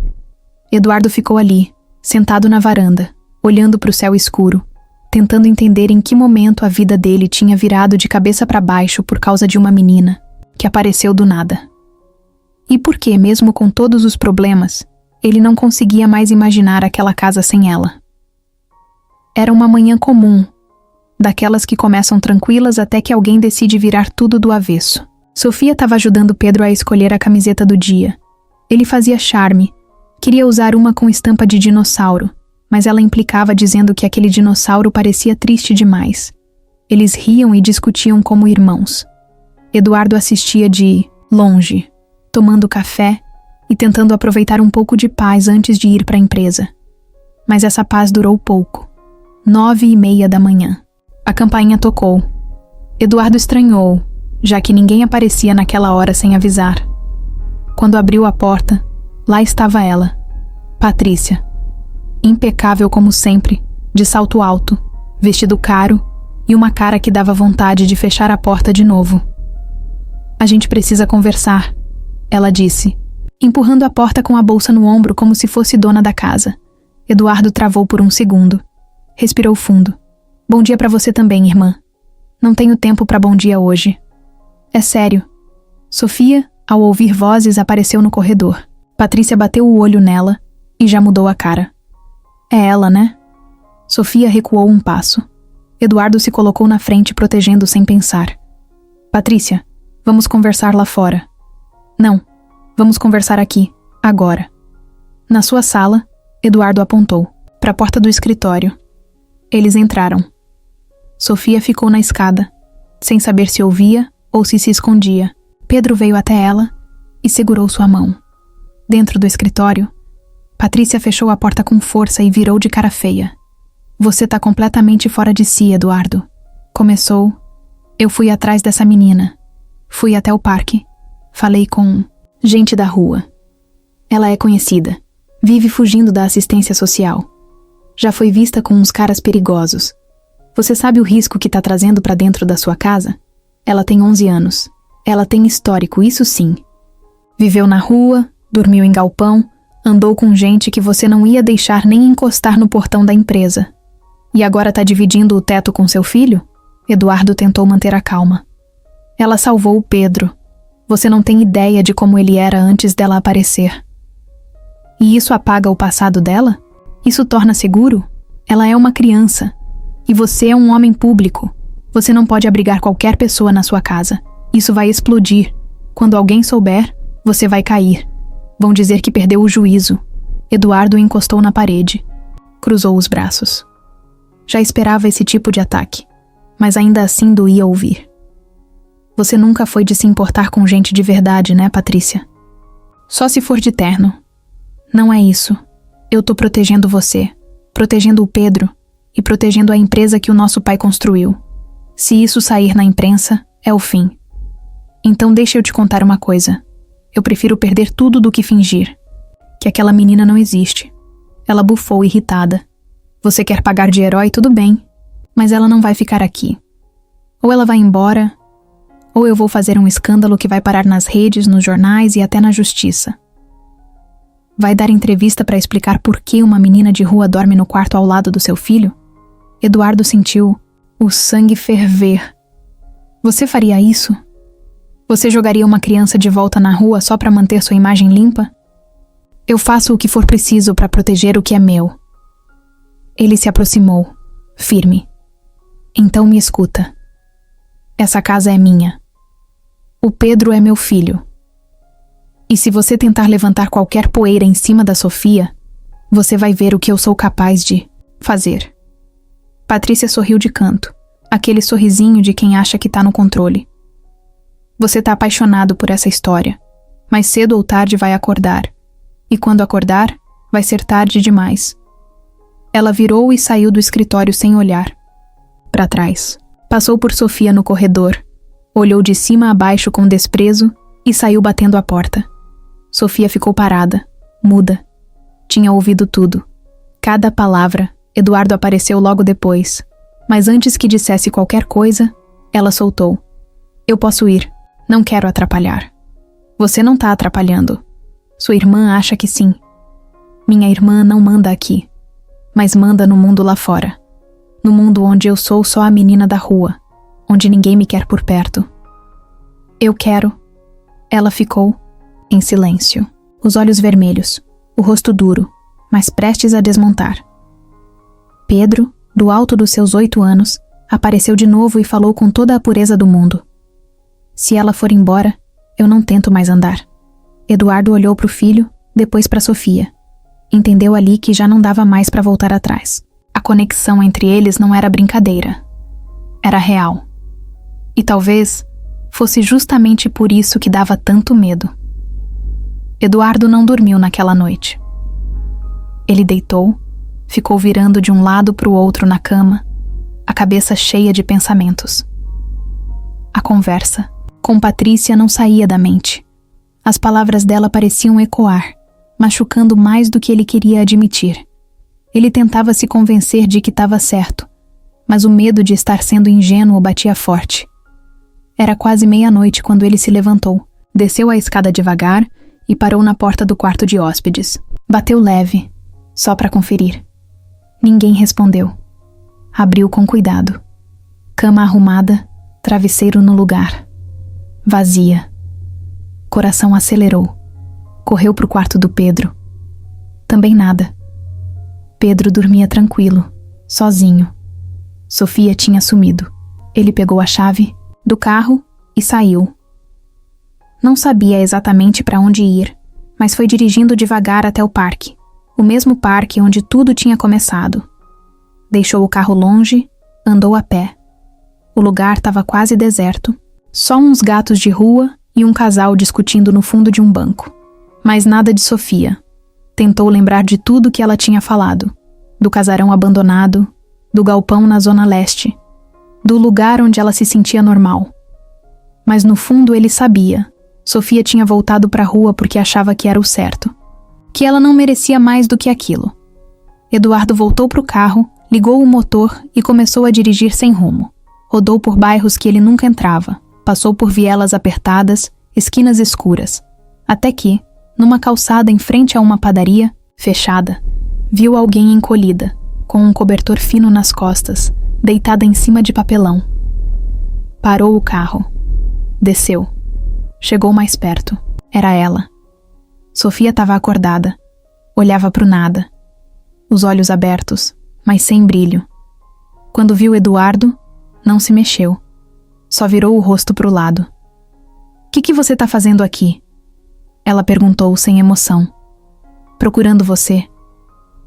Eduardo ficou ali, sentado na varanda, olhando para o céu escuro, tentando entender em que momento a vida dele tinha virado de cabeça para baixo por causa de uma menina que apareceu do nada. E por que, mesmo com todos os problemas, ele não conseguia mais imaginar aquela casa sem ela. Era uma manhã comum, daquelas que começam tranquilas até que alguém decide virar tudo do avesso. Sofia estava ajudando Pedro a escolher a camiseta do dia. Ele fazia charme, queria usar uma com estampa de dinossauro, mas ela implicava dizendo que aquele dinossauro parecia triste demais. Eles riam e discutiam como irmãos. Eduardo assistia de longe, tomando café e tentando aproveitar um pouco de paz antes de ir para a empresa. Mas essa paz durou pouco. 9h30 da manhã. A campainha tocou. Eduardo estranhou, já que ninguém aparecia naquela hora sem avisar. Quando abriu a porta, lá estava ela, Patrícia. Impecável como sempre, de salto alto, vestido caro e uma cara que dava vontade de fechar a porta de novo. A gente precisa conversar, ela disse, empurrando a porta com a bolsa no ombro como se fosse dona da casa. Eduardo travou por um segundo. Respirou fundo. Bom dia para você também, irmã. Não tenho tempo para bom dia hoje. É sério. Sofia, ao ouvir vozes, apareceu no corredor. Patrícia bateu o olho nela e já mudou a cara. É ela, né? Sofia recuou um passo. Eduardo se colocou na frente, protegendo sem pensar. Patrícia, vamos conversar lá fora. Não, vamos conversar aqui, agora. Na sua sala, Eduardo apontou para a porta do escritório. Eles entraram. Sofia ficou na escada, sem saber se ouvia ou se escondia. Pedro veio até ela e segurou sua mão. Dentro do escritório, Patrícia fechou a porta com força e virou de cara feia. Você tá completamente fora de si, Eduardo. Começou. Eu fui atrás dessa menina. Fui até o parque. Falei com gente da rua. Ela é conhecida. Vive fugindo da assistência social. Já foi vista com uns caras perigosos. Você sabe o risco que tá trazendo pra dentro da sua casa? Ela tem 11 anos. Ela tem histórico, isso sim. Viveu na rua, dormiu em galpão, andou com gente que você não ia deixar nem encostar no portão da empresa. E agora tá dividindo o teto com seu filho? Eduardo tentou manter a calma. Ela salvou o Pedro. Você não tem ideia de como ele era antes dela aparecer. E isso apaga o passado dela? Isso torna seguro? Ela é uma criança. E você é um homem público. Você não pode abrigar qualquer pessoa na sua casa. Isso vai explodir. Quando alguém souber, você vai cair. Vão dizer que perdeu o juízo. Eduardo encostou na parede. Cruzou os braços. Já esperava esse tipo de ataque, mas ainda assim doía ouvir. Você nunca foi de se importar com gente de verdade, né, Patrícia? Só se for de terno. Não é isso. Eu tô protegendo você, protegendo o Pedro e protegendo a empresa que o nosso pai construiu. Se isso sair na imprensa, é o fim. Então deixa eu te contar uma coisa. Eu prefiro perder tudo do que fingir. Que aquela menina não existe. Ela bufou irritada. Você quer pagar de herói, tudo bem, mas ela não vai ficar aqui. Ou ela vai embora, ou eu vou fazer um escândalo que vai parar nas redes, nos jornais e até na justiça. Vai dar entrevista para explicar por que uma menina de rua dorme no quarto ao lado do seu filho? Eduardo sentiu o sangue ferver. Você faria isso? Você jogaria uma criança de volta na rua só para manter sua imagem limpa? Eu faço o que for preciso para proteger o que é meu. Ele se aproximou, firme. Então me escuta. Essa casa é minha. O Pedro é meu filho. E se você tentar levantar qualquer poeira em cima da Sofia, você vai ver o que eu sou capaz de fazer. Patrícia sorriu de canto, aquele sorrisinho de quem acha que tá no controle. Você tá apaixonado por essa história, mas cedo ou tarde vai acordar. E quando acordar, vai ser tarde demais. Ela virou e saiu do escritório sem olhar. Para trás. Passou por Sofia no corredor. Olhou de cima a baixo com desprezo e saiu batendo a porta. Sofia ficou parada, muda. Tinha ouvido tudo. Cada palavra. Eduardo apareceu logo depois. Mas antes que dissesse qualquer coisa, ela soltou. Eu posso ir. Não quero atrapalhar. Você não tá atrapalhando. Sua irmã acha que sim. Minha irmã não manda aqui. Mas manda no mundo lá fora. No mundo onde eu sou só a menina da rua, onde ninguém me quer por perto. Eu quero. Ela ficou em silêncio, os olhos vermelhos, o rosto duro, mas prestes a desmontar. Pedro, do alto dos seus 8 anos, apareceu de novo e falou com toda a pureza do mundo. Se ela for embora, eu não tento mais andar. Eduardo olhou para o filho, depois para Sofia. Entendeu ali que já não dava mais para voltar atrás. A conexão entre eles não era brincadeira. era real. E talvez fosse justamente por isso que dava tanto medo. Eduardo não dormiu naquela noite. Ele deitou, ficou virando de um lado para o outro na cama, a cabeça cheia de pensamentos. A conversa com Patrícia não saía da mente. As palavras dela pareciam ecoar, machucando mais do que ele queria admitir. Ele tentava se convencer de que estava certo, mas o medo de estar sendo ingênuo batia forte. Era quase meia-noite quando ele se levantou, desceu a escada devagar e parou na porta do quarto de hóspedes. Bateu leve, só para conferir. Ninguém respondeu. Abriu com cuidado. Cama arrumada, travesseiro no lugar. Vazia. Coração acelerou. Correu pro quarto do Pedro. Também nada. Pedro dormia tranquilo, sozinho. Sofia tinha sumido. Ele pegou a chave do carro e saiu. Não sabia exatamente para onde ir, mas foi dirigindo devagar até o parque. O mesmo parque onde tudo tinha começado. Deixou o carro longe, andou a pé. O lugar estava quase deserto. Só uns gatos de rua e um casal discutindo no fundo de um banco. Mas nada de Sofia. Tentou lembrar de tudo que ela tinha falado. Do casarão abandonado, do galpão na zona leste, do lugar onde ela se sentia normal. Mas no fundo ele sabia. Sofia tinha voltado para a rua porque achava que era o certo. Que ela não merecia mais do que aquilo. Eduardo voltou para o carro, ligou o motor e começou a dirigir sem rumo. Rodou por bairros que ele nunca entrava. Passou por vielas apertadas, esquinas escuras. Até que, numa calçada em frente a uma padaria, fechada, viu alguém encolhida, com um cobertor fino nas costas, deitada em cima de papelão. Parou o carro. Desceu. Chegou mais perto. Era ela. Sofia estava acordada. Olhava para o nada. Os olhos abertos, mas sem brilho. Quando viu Eduardo, não se mexeu. Só virou o rosto para o lado. "O que você está fazendo aqui?" Ela perguntou sem emoção. "Procurando você."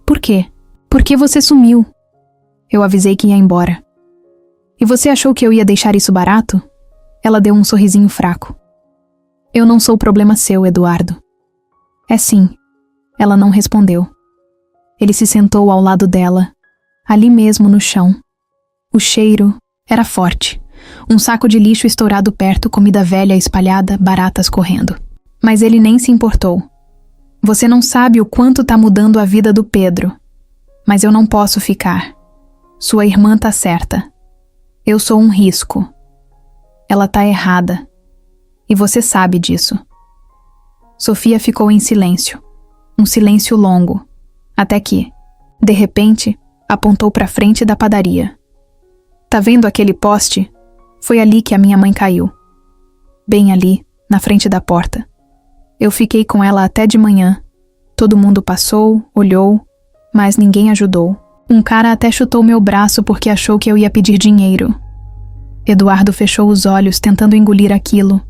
"Por quê? Por que você sumiu?" "Eu avisei que ia embora." "E você achou que eu ia deixar isso barato?" Ela deu um sorrisinho fraco. "Eu não sou problema seu, Eduardo." "É sim." Ela não respondeu. Ele se sentou ao lado dela, ali mesmo no chão. O cheiro era forte. Um saco de lixo estourado perto, comida velha espalhada, baratas correndo. Mas ele nem se importou. "Você não sabe o quanto tá mudando a vida do Pedro. Mas eu não posso ficar. Sua irmã tá certa. Eu sou um risco. Ela tá errada. E você sabe disso." Sofia ficou em silêncio. Um silêncio longo. Até que, de repente, apontou para frente da padaria. "Tá vendo aquele poste? Foi ali que a minha mãe caiu. Bem ali, na frente da porta. Eu fiquei com ela até de manhã. Todo mundo passou, olhou, mas ninguém ajudou. Um cara até chutou meu braço porque achou que eu ia pedir dinheiro." Eduardo fechou os olhos, tentando engolir aquilo.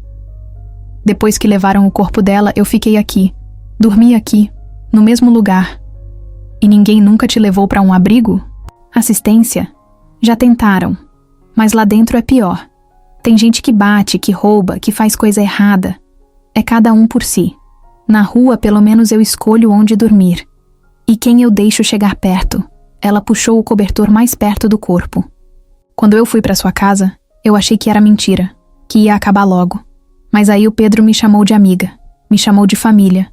"Depois que levaram o corpo dela, eu fiquei aqui. Dormi aqui, no mesmo lugar. E ninguém nunca te levou para um abrigo? Assistência? Já tentaram. Mas lá dentro é pior. Tem gente que bate, que rouba, que faz coisa errada. É cada um por si. Na rua, pelo menos eu escolho onde dormir. E quem eu deixo chegar perto." Ela puxou o cobertor mais perto do corpo. "Quando eu fui para sua casa, eu achei que era mentira, que ia acabar logo. Mas aí o Pedro me chamou de amiga, me chamou de família."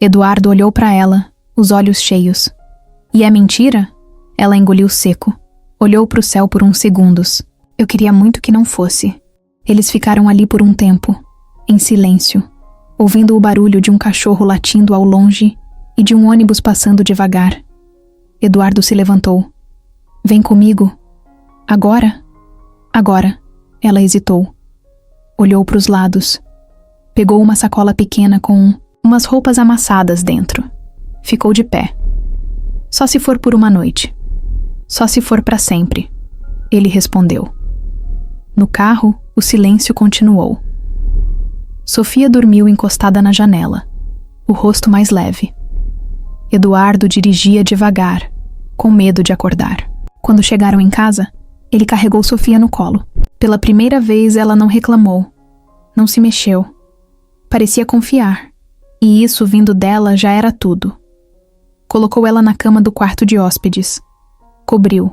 Eduardo olhou para ela, os olhos cheios. "E é mentira?" Ela engoliu seco. Olhou para o céu por uns segundos. "Eu queria muito que não fosse." Eles ficaram ali por um tempo, em silêncio, ouvindo o barulho de um cachorro latindo ao longe e de um ônibus passando devagar. Eduardo se levantou. "Vem comigo." "Agora?" "Agora." Ela hesitou. Olhou para os lados. Pegou uma sacola pequena com umas roupas amassadas dentro. Ficou de pé. "Só se for por uma noite. Só se for para sempre." Ele respondeu. No carro, o silêncio continuou. Sofia dormiu encostada na janela, o rosto mais leve. Eduardo dirigia devagar, com medo de acordar. Quando chegaram em casa, Ele carregou Sofia no colo. Pela primeira vez, ela não reclamou. Não se mexeu. Parecia confiar. E isso, vindo dela, já era tudo. Colocou ela na cama do quarto de hóspedes. Cobriu.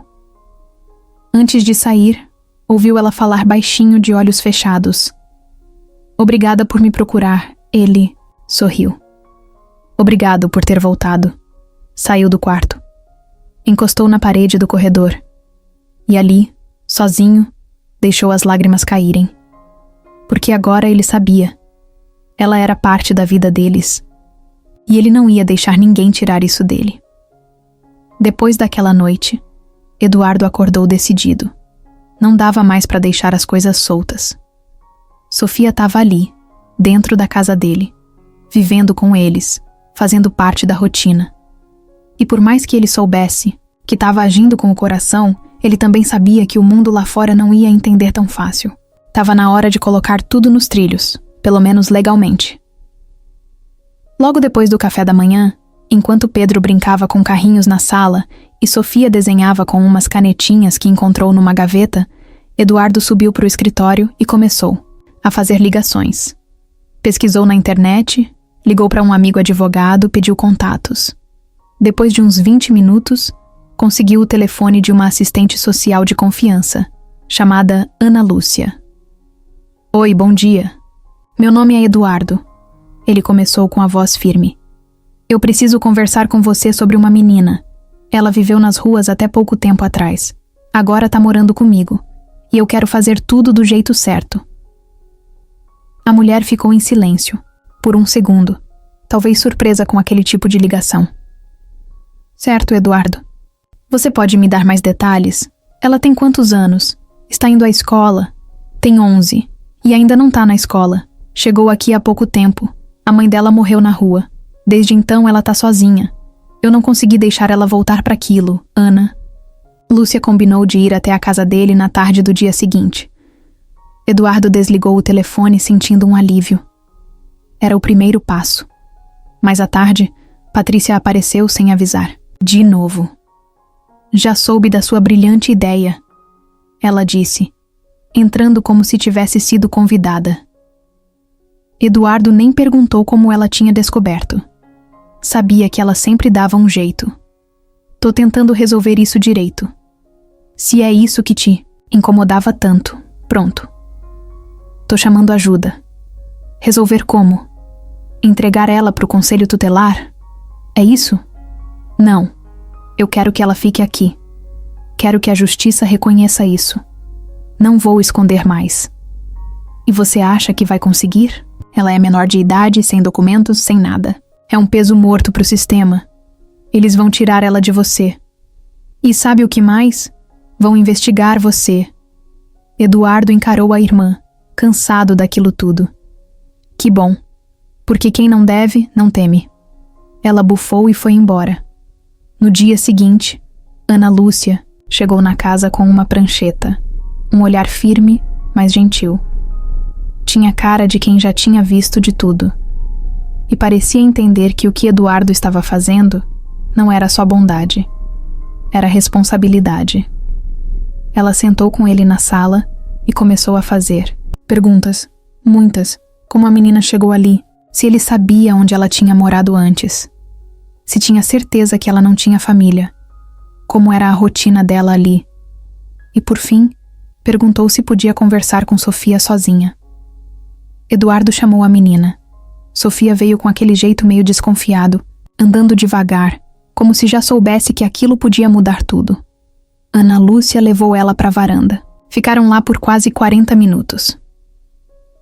Antes de sair, ouviu ela falar baixinho de olhos fechados. Obrigada por me procurar, ele sorriu. Obrigado por ter voltado. Saiu do quarto. Encostou na parede do corredor. E ali, sozinho, deixou as lágrimas caírem. Porque agora ele sabia. Ela era parte da vida deles. E ele não ia deixar ninguém tirar isso dele. Depois daquela noite, Eduardo acordou decidido. Não dava mais para deixar as coisas soltas. Sofia estava ali, dentro da casa dele, vivendo com eles, fazendo parte da rotina. E por mais que ele soubesse que estava agindo com o coração, ele também sabia que o mundo lá fora não ia entender tão fácil. Estava na hora de colocar tudo nos trilhos, pelo menos legalmente. Logo depois do café da manhã, enquanto Pedro brincava com carrinhos na sala e Sofia desenhava com umas canetinhas que encontrou numa gaveta, Eduardo subiu para o escritório e começou a fazer ligações. Pesquisou na internet, ligou para um amigo advogado, pediu contatos. Depois de uns 20 minutos, conseguiu o telefone de uma assistente social de confiança, chamada Ana Lúcia. Oi, bom dia. Meu nome é Eduardo. Ele começou com a voz firme. Eu preciso conversar com você sobre uma menina. Ela viveu nas ruas até pouco tempo atrás. Agora tá morando comigo. E eu quero fazer tudo do jeito certo. A mulher ficou em silêncio, por um segundo, talvez surpresa com aquele tipo de ligação. Certo, Eduardo. Você pode me dar mais detalhes? Ela tem quantos anos? Está indo à escola? Tem 11. E ainda não tá na escola. Chegou aqui há pouco tempo. A mãe dela morreu na rua. Desde então ela tá sozinha. Eu não consegui deixar ela voltar para aquilo, Ana. Lúcia combinou de ir até a casa dele na tarde do dia seguinte. Eduardo desligou o telefone sentindo um alívio. Era o primeiro passo. Mais à tarde, Patrícia apareceu sem avisar. De novo. Já soube da sua brilhante ideia, ela disse, entrando como se tivesse sido convidada. Eduardo nem perguntou como ela tinha descoberto. Sabia que ela sempre dava um jeito. Tô tentando resolver isso direito. Se é isso que te incomodava tanto, pronto. Tô chamando ajuda. Resolver como? Entregar ela pro conselho tutelar? É isso? Não. Eu quero que ela fique aqui. Quero que a justiça reconheça isso. Não vou esconder mais. E você acha que vai conseguir? Ela é menor de idade, sem documentos, sem nada. É um peso morto pro sistema. Eles vão tirar ela de você. E sabe o que mais? Vão investigar você. Eduardo encarou a irmã, cansado daquilo tudo. Que bom, porque quem não deve, não teme. Ela bufou e foi embora. No dia seguinte, Ana Lúcia chegou na casa com uma prancheta, um olhar firme, mas gentil. Tinha cara de quem já tinha visto de tudo. E parecia entender que o que Eduardo estava fazendo não era só bondade. Era responsabilidade. Ela sentou com ele na sala e começou a fazer perguntas, muitas, como a menina chegou ali, se ele sabia onde ela tinha morado antes, se tinha certeza que ela não tinha família, como era a rotina dela ali. E por fim, perguntou se podia conversar com Sofia sozinha. Eduardo chamou a menina. Sofia veio com aquele jeito meio desconfiado, andando devagar, como se já soubesse que aquilo podia mudar tudo. Ana Lúcia levou ela para a varanda. Ficaram lá por quase 40 minutos.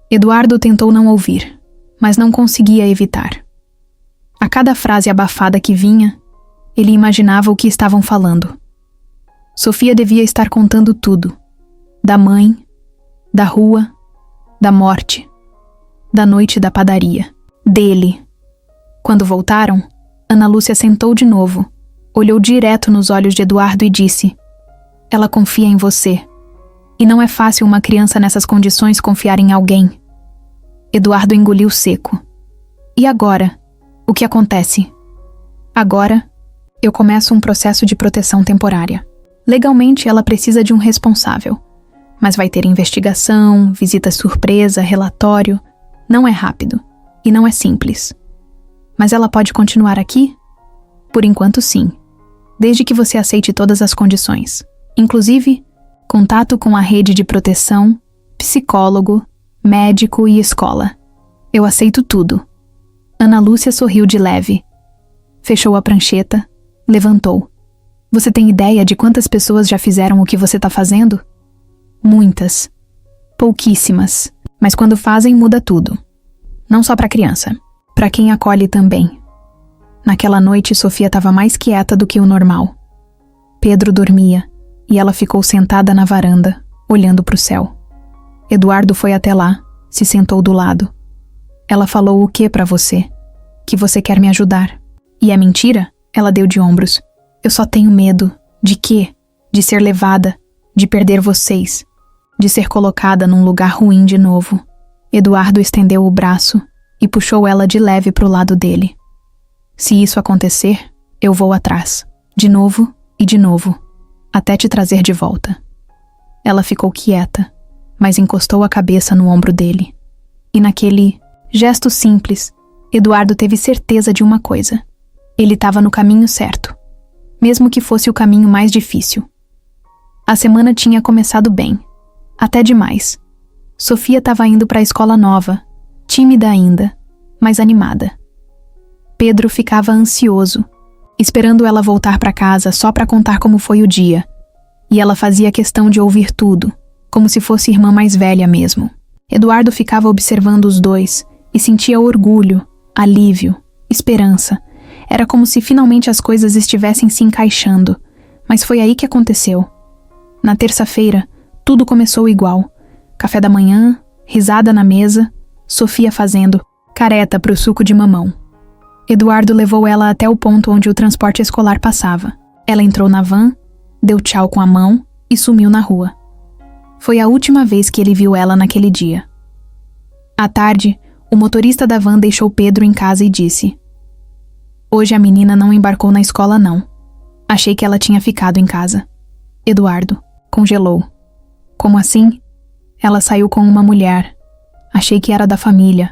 Eduardo tentou não ouvir, mas não conseguia evitar. A cada frase abafada que vinha, ele imaginava o que estavam falando. Sofia devia estar contando tudo. Da mãe, da rua, da morte, da noite da padaria, dele. Quando voltaram, Ana Lúcia sentou de novo, olhou direto nos olhos de Eduardo e disse: ela confia em você. E não é fácil uma criança nessas condições confiar em alguém. Eduardo engoliu seco. E agora? O que acontece? Agora, eu começo um processo de proteção temporária. Legalmente, ela precisa de um responsável. Mas vai ter investigação, visita surpresa, relatório. Não é rápido. E não é simples. Mas ela pode continuar aqui? Por enquanto, sim. Desde que você aceite todas as condições. Inclusive, contato com a rede de proteção, psicólogo, médico e escola. Eu aceito tudo. Ana Lúcia sorriu de leve. Fechou a prancheta, levantou. Você tem ideia de quantas pessoas já fizeram o que você está fazendo? Muitas. Pouquíssimas. Mas quando fazem, muda tudo. Não só para criança. Para quem acolhe também. Naquela noite, Sofia estava mais quieta do que o normal. Pedro dormia, e ela ficou sentada na varanda, olhando para o céu. Eduardo foi até lá, se sentou do lado. Ela falou o que para você? Que você quer me ajudar. E é mentira? Ela deu de ombros. Eu só tenho medo. De quê? De ser levada, de perder vocês, de ser colocada num lugar ruim de novo. Eduardo estendeu o braço e puxou ela de leve pro lado dele. Se isso acontecer, eu vou atrás, de novo e de novo, até te trazer de volta. Ela ficou quieta, mas encostou a cabeça no ombro dele. E naquele gesto simples, Eduardo teve certeza de uma coisa. Ele estava no caminho certo, mesmo que fosse o caminho mais difícil. A semana tinha começado bem, até demais. Sofia estava indo para a escola nova, tímida ainda, mas animada. Pedro ficava ansioso, esperando ela voltar para casa só para contar como foi o dia. E ela fazia questão de ouvir tudo, como se fosse irmã mais velha mesmo. Eduardo ficava observando os dois e sentia orgulho, alívio, esperança. Era como se finalmente as coisas estivessem se encaixando, mas foi aí que aconteceu. Na terça-feira, tudo começou igual. Café da manhã, risada na mesa, Sofia fazendo careta pro suco de mamão. Eduardo levou ela até o ponto onde o transporte escolar passava. Ela entrou na van, deu tchau com a mão e sumiu na rua. Foi a última vez que ele viu ela naquele dia. À tarde, o motorista da van deixou Pedro em casa e disse: Hoje a menina não embarcou na escola não. Achei que ela tinha ficado em casa. Eduardo congelou. Como assim? Ela saiu com uma mulher. Achei que era da família.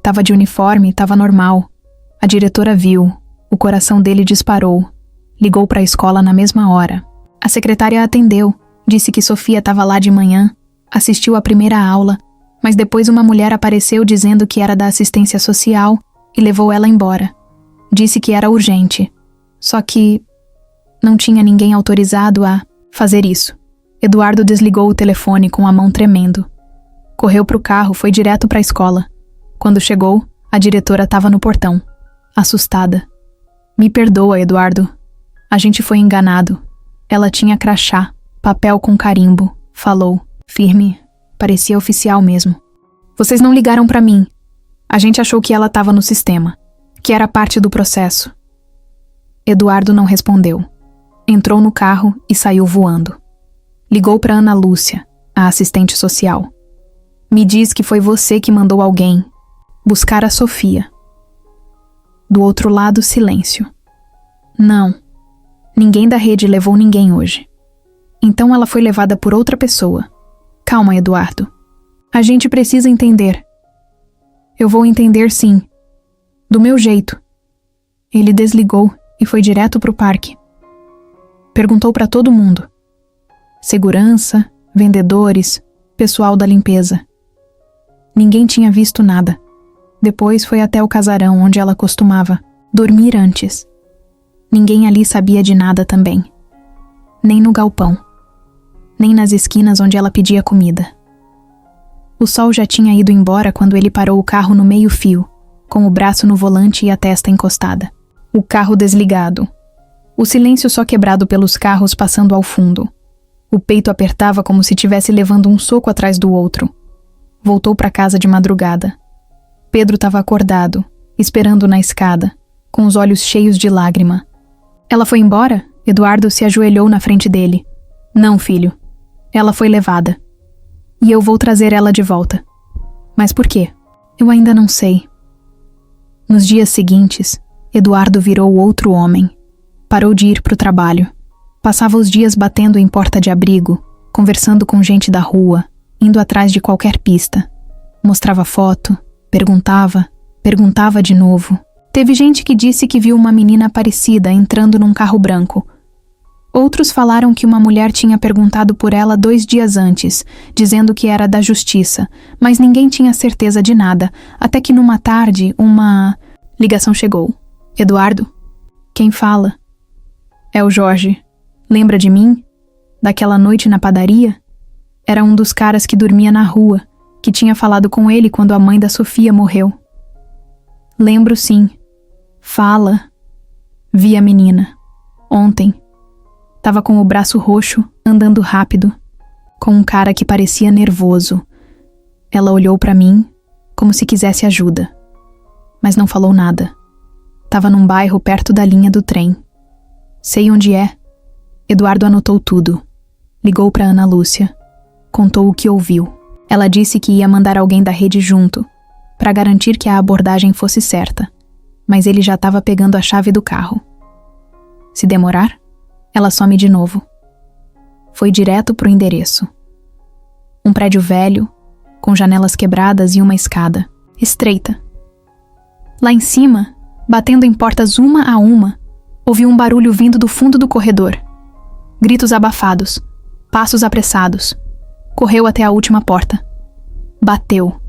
Tava de uniforme, tava normal. A diretora viu. O coração dele disparou. Ligou para a escola na mesma hora. A secretária atendeu. Disse que Sofia estava lá de manhã. Assistiu à primeira aula. Mas depois uma mulher apareceu dizendo que era da assistência social e levou ela embora. Disse que era urgente. Só que não tinha ninguém autorizado a fazer isso. Eduardo desligou o telefone com a mão tremendo. Correu pro carro, foi direto para a escola. Quando chegou, a diretora estava no portão, assustada. Me perdoa, Eduardo. A gente foi enganado. Ela tinha crachá, papel com carimbo, falou, firme, parecia oficial mesmo. Vocês não ligaram para mim. A gente achou que ela estava no sistema, que era parte do processo. Eduardo não respondeu. Entrou no carro e saiu voando. Ligou para Ana Lúcia, a assistente social. Me diz que foi você que mandou alguém buscar a Sofia. Do outro lado, silêncio. Não. Ninguém da rede levou ninguém hoje. Então ela foi levada por outra pessoa. Calma, Eduardo. A gente precisa entender. Eu vou entender sim. Do meu jeito. Ele desligou e foi direto pro parque. Perguntou para todo mundo. Segurança, vendedores, pessoal da limpeza. Ninguém tinha visto nada. Depois foi até o casarão onde ela costumava dormir antes. Ninguém ali sabia de nada também. Nem no galpão. Nem nas esquinas onde ela pedia comida. O sol já tinha ido embora quando ele parou o carro no meio-fio, com o braço no volante e a testa encostada. O carro desligado. O silêncio só quebrado pelos carros passando ao fundo. O peito apertava como se tivesse levando um soco atrás do outro. Voltou para casa de madrugada. Pedro estava acordado, esperando na escada, com os olhos cheios de lágrima. Ela foi embora? Eduardo se ajoelhou na frente dele. Não, filho. Ela foi levada. E eu vou trazer ela de volta. Mas por quê? Eu ainda não sei. Nos dias seguintes, Eduardo virou outro homem. Parou de ir para o trabalho. Passava os dias batendo em porta de abrigo, conversando com gente da rua, indo atrás de qualquer pista. Mostrava foto, perguntava de novo. Teve gente que disse que viu uma menina parecida entrando num carro branco. Outros falaram que uma mulher tinha perguntado por ela 2 dias antes, dizendo que era da justiça, mas ninguém tinha certeza de nada, até que numa tarde uma ligação chegou. Eduardo? Quem fala? É o Jorge. Lembra de mim? Daquela noite na padaria? Era um dos caras que dormia na rua, que tinha falado com ele quando a mãe da Sofia morreu. Lembro sim. Fala. Vi a menina. Ontem. Tava com o braço roxo, andando rápido, com um cara que parecia nervoso. Ela olhou pra mim, como se quisesse ajuda, mas não falou nada. Tava num bairro perto da linha do trem. Sei onde é. Eduardo anotou tudo. Ligou pra Ana Lúcia. Contou o que ouviu. Ela disse que ia mandar alguém da rede junto, pra garantir que a abordagem fosse certa, mas ele já tava pegando a chave do carro. Se demorar, ela some de novo. Foi direto pro endereço. Um prédio velho, com janelas quebradas e uma escada, estreita. Lá em cima, batendo em portas uma a uma, ouvi um barulho vindo do fundo do corredor. Gritos abafados, passos apressados. Correu até a última porta. Bateu.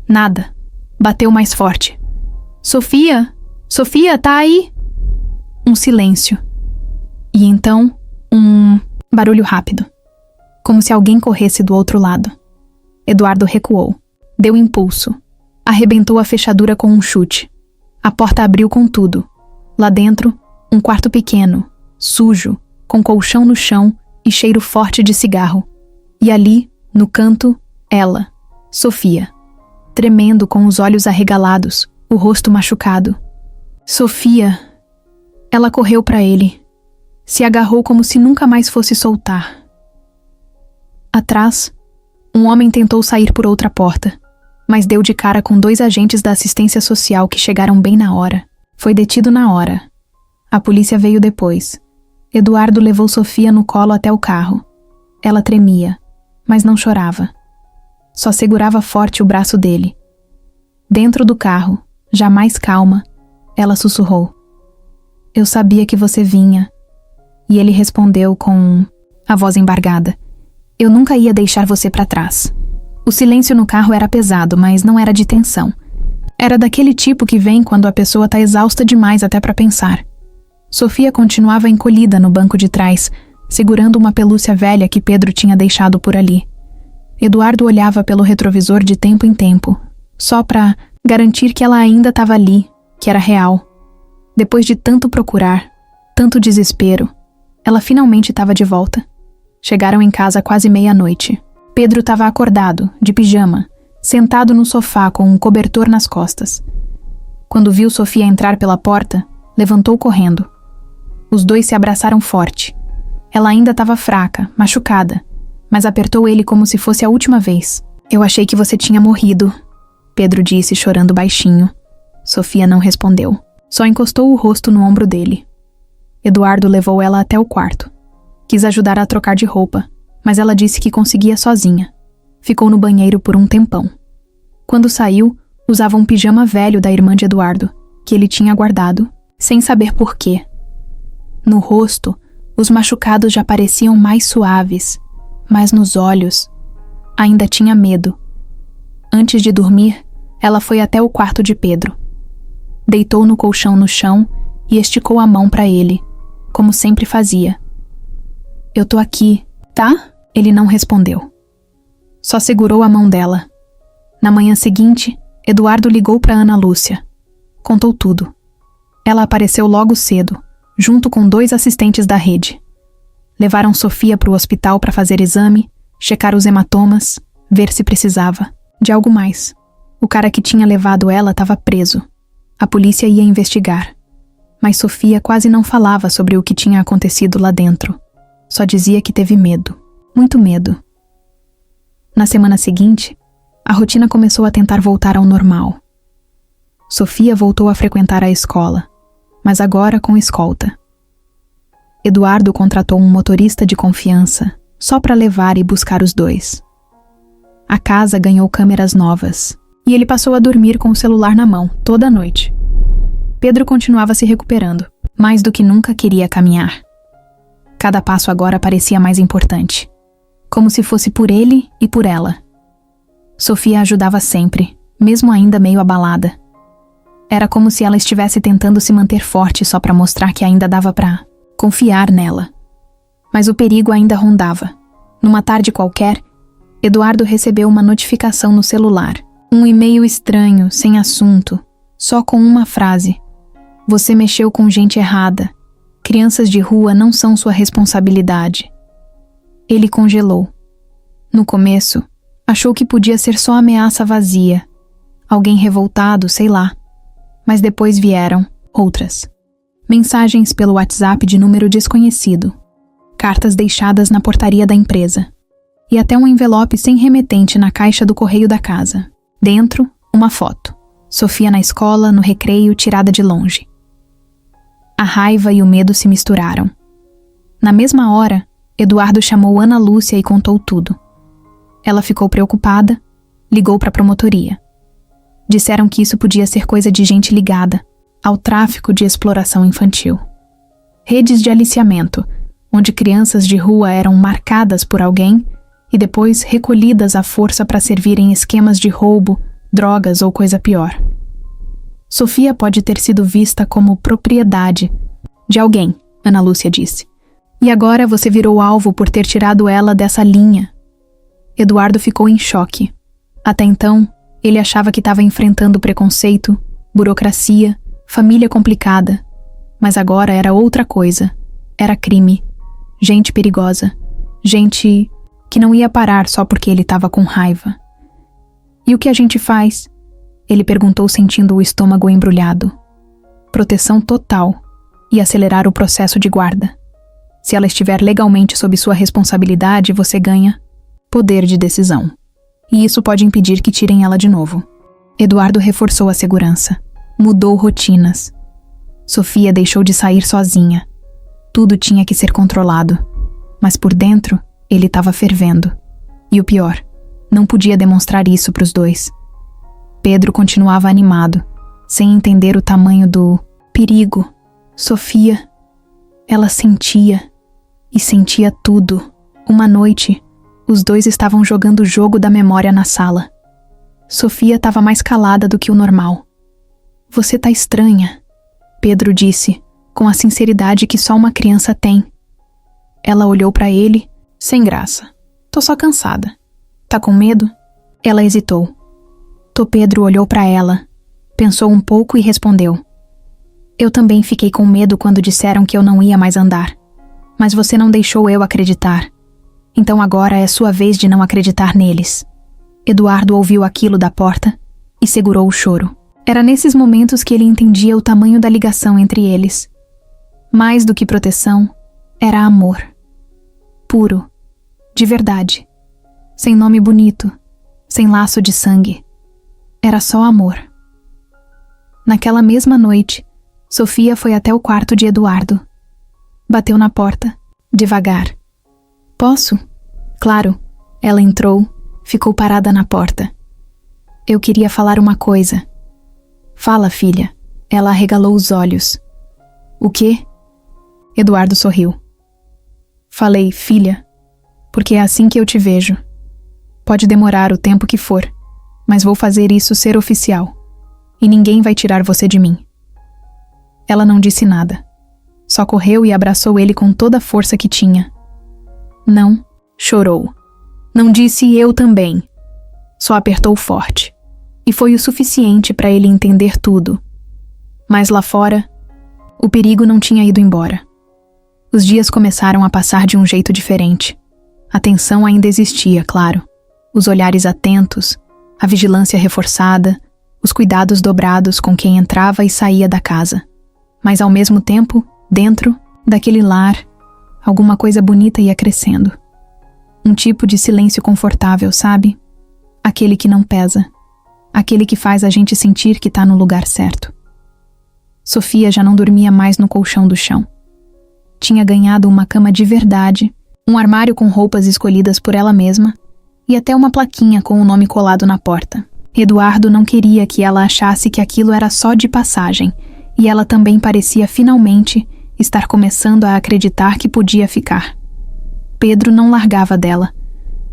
Nada. Bateu mais forte. Sofia? Sofia, tá aí? Um silêncio. E então, um barulho rápido. Como se alguém corresse do outro lado. Eduardo recuou. Deu impulso. Arrebentou a fechadura com um chute. A porta abriu com tudo. Lá dentro, um quarto pequeno, sujo, com colchão no chão e cheiro forte de cigarro. E ali, no canto, ela, Sofia, tremendo com os olhos arregalados, o rosto machucado. Sofia! Ela correu para ele. Se agarrou como se nunca mais fosse soltar. Atrás, um homem tentou sair por outra porta, mas deu de cara com 2 agentes da assistência social que chegaram bem na hora. Foi detido na hora. A polícia veio depois. Eduardo levou Sofia no colo até o carro. Ela tremia, mas não chorava. Só segurava forte o braço dele. Dentro do carro, já mais calma, ela sussurrou: "Eu sabia que você vinha." E ele respondeu com a voz embargada: "Eu nunca ia deixar você para trás." O silêncio no carro era pesado, mas não era de tensão. Era daquele tipo que vem quando a pessoa tá exausta demais até para pensar. Sofia continuava encolhida no banco de trás, segurando uma pelúcia velha que Pedro tinha deixado por ali. Eduardo olhava pelo retrovisor de tempo em tempo, só para garantir que ela ainda estava ali, que era real. Depois de tanto procurar, tanto desespero, ela finalmente estava de volta. Chegaram em casa quase meia-noite. Pedro estava acordado, de pijama, sentado no sofá com um cobertor nas costas. Quando viu Sofia entrar pela porta, levantou correndo. Os 2 se abraçaram forte. Ela ainda estava fraca, machucada, mas apertou ele como se fosse a última vez. "Eu achei que você tinha morrido", Pedro disse, chorando baixinho. Sofia não respondeu. Só encostou o rosto no ombro dele. Eduardo levou ela até o quarto. Quis ajudar a trocar de roupa, mas ela disse que conseguia sozinha. Ficou no banheiro por um tempão. Quando saiu, usava um pijama velho da irmã de Eduardo, que ele tinha guardado, sem saber por quê. No rosto, os machucados já pareciam mais suaves, mas nos olhos, ainda tinha medo. Antes de dormir, ela foi até o quarto de Pedro. Deitou no colchão no chão e esticou a mão para ele, como sempre fazia. "Eu tô aqui, tá?" Ele não respondeu. Só segurou a mão dela. Na manhã seguinte, Eduardo ligou para Ana Lúcia. Contou tudo. Ela apareceu logo cedo, junto com 2 assistentes da rede. Levaram Sofia para o hospital para fazer exame, checar os hematomas, ver se precisava de algo mais. O cara que tinha levado ela estava preso. A polícia ia investigar. Mas Sofia quase não falava sobre o que tinha acontecido lá dentro. Só dizia que teve medo. Muito medo. Na semana seguinte, a rotina começou a tentar voltar ao normal. Sofia voltou a frequentar a escola, mas agora com escolta. Eduardo contratou um motorista de confiança só para levar e buscar os dois. A casa ganhou câmeras novas e ele passou a dormir com o celular na mão toda noite. Pedro continuava se recuperando, mais do que nunca queria caminhar. Cada passo agora parecia mais importante, como se fosse por ele e por ela. Sofia ajudava sempre, mesmo ainda meio abalada. Era como se ela estivesse tentando se manter forte só para mostrar que ainda dava para confiar nela. Mas o perigo ainda rondava. Numa tarde qualquer, Eduardo recebeu uma notificação no celular. Um e-mail estranho, sem assunto, só com uma frase. Você mexeu com gente errada. Crianças de rua não são sua responsabilidade. Ele congelou. No começo, achou que podia ser só ameaça vazia. Alguém revoltado, sei lá. Mas depois vieram outras. Mensagens pelo WhatsApp de número desconhecido. Cartas deixadas na portaria da empresa. E até um envelope sem remetente na caixa do correio da casa. Dentro, uma foto. Sofia na escola, no recreio, tirada de longe. A raiva e o medo se misturaram. Na mesma hora, Eduardo chamou Ana Lúcia e contou tudo. Ela ficou preocupada, ligou para a promotoria. Disseram que isso podia ser coisa de gente ligada ao tráfico de exploração infantil. Redes de aliciamento, onde crianças de rua eram marcadas por alguém e depois recolhidas à força para servir em esquemas de roubo, drogas ou coisa pior. Sofia pode ter sido vista como propriedade de alguém, Ana Lúcia disse. E agora você virou alvo por ter tirado ela dessa linha. Eduardo ficou em choque. Até então, ele achava que estava enfrentando preconceito, burocracia, família complicada. Mas agora era outra coisa. Era crime. Gente perigosa. Gente que não ia parar só porque ele estava com raiva. E o que a gente faz? Ele perguntou sentindo o estômago embrulhado. Proteção total e acelerar o processo de guarda. Se ela estiver legalmente sob sua responsabilidade, você ganha poder de decisão. E isso pode impedir que tirem ela de novo. Eduardo reforçou a segurança. Mudou rotinas. Sofia deixou de sair sozinha. Tudo tinha que ser controlado. Mas por dentro, ele estava fervendo. E o pior, não podia demonstrar isso para os dois. Pedro continuava animado, sem entender o tamanho do perigo. Sofia, ela sentia, e sentia tudo. Uma noite, os dois estavam jogando o jogo da memória na sala. Sofia estava mais calada do que o normal. Você tá estranha, Pedro disse, com a sinceridade que só uma criança tem. Ela olhou para ele, sem graça. Tô só cansada. Tá com medo? Ela hesitou. Pedro olhou para ela, pensou um pouco e respondeu. Eu também fiquei com medo quando disseram que eu não ia mais andar. Mas você não deixou eu acreditar. Então agora é sua vez de não acreditar neles. Eduardo ouviu aquilo da porta e segurou o choro. Era nesses momentos que ele entendia o tamanho da ligação entre eles. Mais do que proteção, era amor. Puro. De verdade. Sem nome bonito. Sem laço de sangue. Era só amor. Naquela mesma noite, Sofia foi até o quarto de Eduardo. Bateu na porta, devagar. Posso? Claro. Ela entrou, ficou parada na porta. Eu queria falar uma coisa. Fala, filha. Ela arregalou os olhos. O quê? Eduardo sorriu. Falei, filha, porque é assim que eu te vejo. Pode demorar o tempo que for, mas vou fazer isso ser oficial. E ninguém vai tirar você de mim. Ela não disse nada. Só correu e abraçou ele com toda a força que tinha. Não, chorou. Não disse eu também. Só apertou forte. E foi o suficiente para ele entender tudo. Mas lá fora, o perigo não tinha ido embora. Os dias começaram a passar de um jeito diferente. A tensão ainda existia, claro. Os olhares atentos, a vigilância reforçada, os cuidados dobrados com quem entrava e saía da casa. Mas ao mesmo tempo, dentro daquele lar, alguma coisa bonita ia crescendo. Um tipo de silêncio confortável, sabe? Aquele que não pesa. Aquele que faz a gente sentir que tá no lugar certo. Sofia já não dormia mais no colchão do chão. tinha ganhado uma cama de verdade, um armário com roupas escolhidas por ela mesma e até uma plaquinha com o nome colado na porta. Eduardo não queria que ela achasse que aquilo era só de passagem, e ela também parecia finalmente estar começando a acreditar que podia ficar. Pedro não largava dela.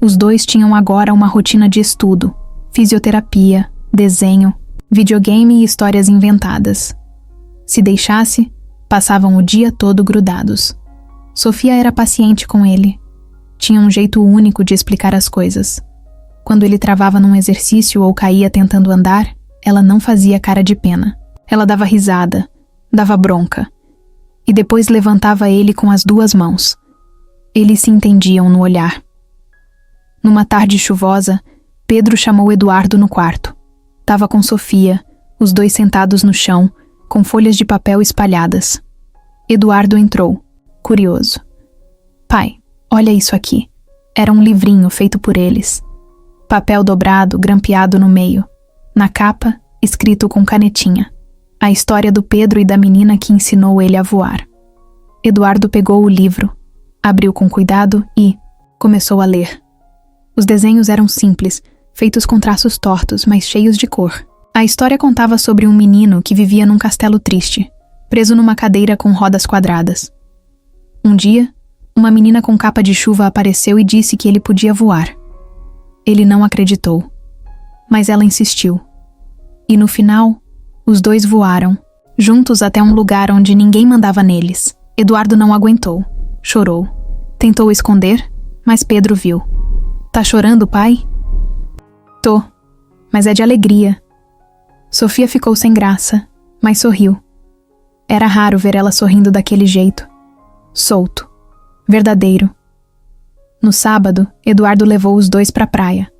Os dois tinham agora uma rotina de estudo, fisioterapia, desenho, videogame e histórias inventadas. Se deixasse, passavam o dia todo grudados. Sofia era paciente com ele. Tinha um jeito único de explicar as coisas. Quando ele travava num exercício ou caía tentando andar, ela não fazia cara de pena. Ela dava risada, dava bronca, e depois levantava ele com as duas mãos. Eles se entendiam no olhar. Numa tarde chuvosa, Pedro chamou Eduardo no quarto. Tava com Sofia, os dois sentados no chão, com folhas de papel espalhadas. Eduardo entrou, curioso. Pai, olha isso aqui. Era um livrinho feito por eles. Papel dobrado, grampeado no meio. Na capa, escrito com canetinha. A história do Pedro e da menina que ensinou ele a voar. Eduardo pegou o livro, abriu com cuidado e começou a ler. Os desenhos eram simples, feitos com traços tortos, mas cheios de cor. A história contava sobre um menino que vivia num castelo triste, preso numa cadeira com rodas quadradas. Um dia, uma menina com capa de chuva apareceu e disse que ele podia voar. Ele não acreditou, mas ela insistiu. E no final, os dois voaram, juntos até um lugar onde ninguém mandava neles. Eduardo não aguentou, chorou. Tentou esconder, mas Pedro viu. Tá chorando, pai? Tô, mas é de alegria. Sofia ficou sem graça, mas sorriu. Era raro ver ela sorrindo daquele jeito. Solto. Verdadeiro. No sábado, Eduardo levou os dois pra praia.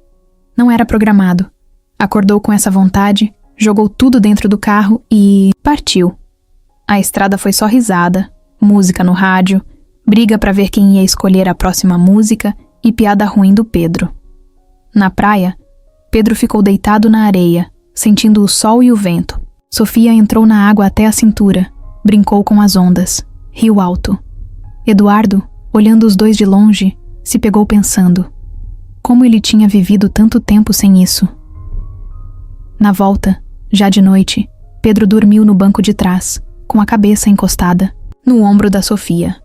Não era programado. Acordou com essa vontade, jogou tudo dentro do carro e partiu. A estrada foi só risada, música no rádio, briga pra ver quem ia escolher a próxima música e piada ruim do Pedro. Na praia, Pedro ficou deitado na areia, sentindo o sol e o vento. Sofia entrou na água até a cintura, brincou com as ondas, riu alto. Eduardo, olhando os dois de longe, se pegou pensando: como ele tinha vivido tanto tempo sem isso? Na volta, já de noite, Pedro dormiu no banco de trás, com a cabeça encostada no ombro da Sofia.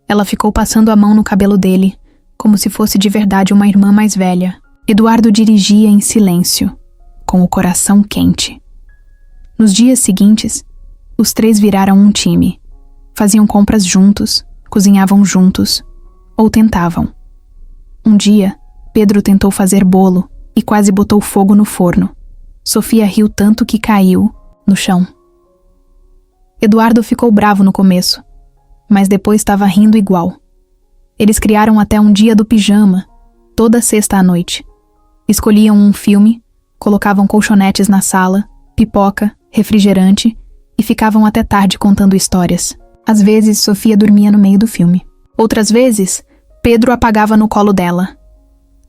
Ela ficou passando a mão no cabelo dele, como se fosse de verdade uma irmã mais velha. Eduardo dirigia em silêncio, com o coração quente. Nos dias seguintes, os três viraram um time. Faziam compras juntos, cozinhavam juntos, ou tentavam. Um dia, Pedro tentou fazer bolo e quase botou fogo no forno. Sofia riu tanto que caiu no chão. Eduardo ficou bravo no começo, mas depois estava rindo igual. Eles criaram até um dia do pijama, toda sexta à noite. Escolhiam um filme, colocavam colchonetes na sala, pipoca, refrigerante e ficavam até tarde contando histórias. Às vezes, Sofia dormia no meio do filme. Outras vezes, Pedro apagava no colo dela.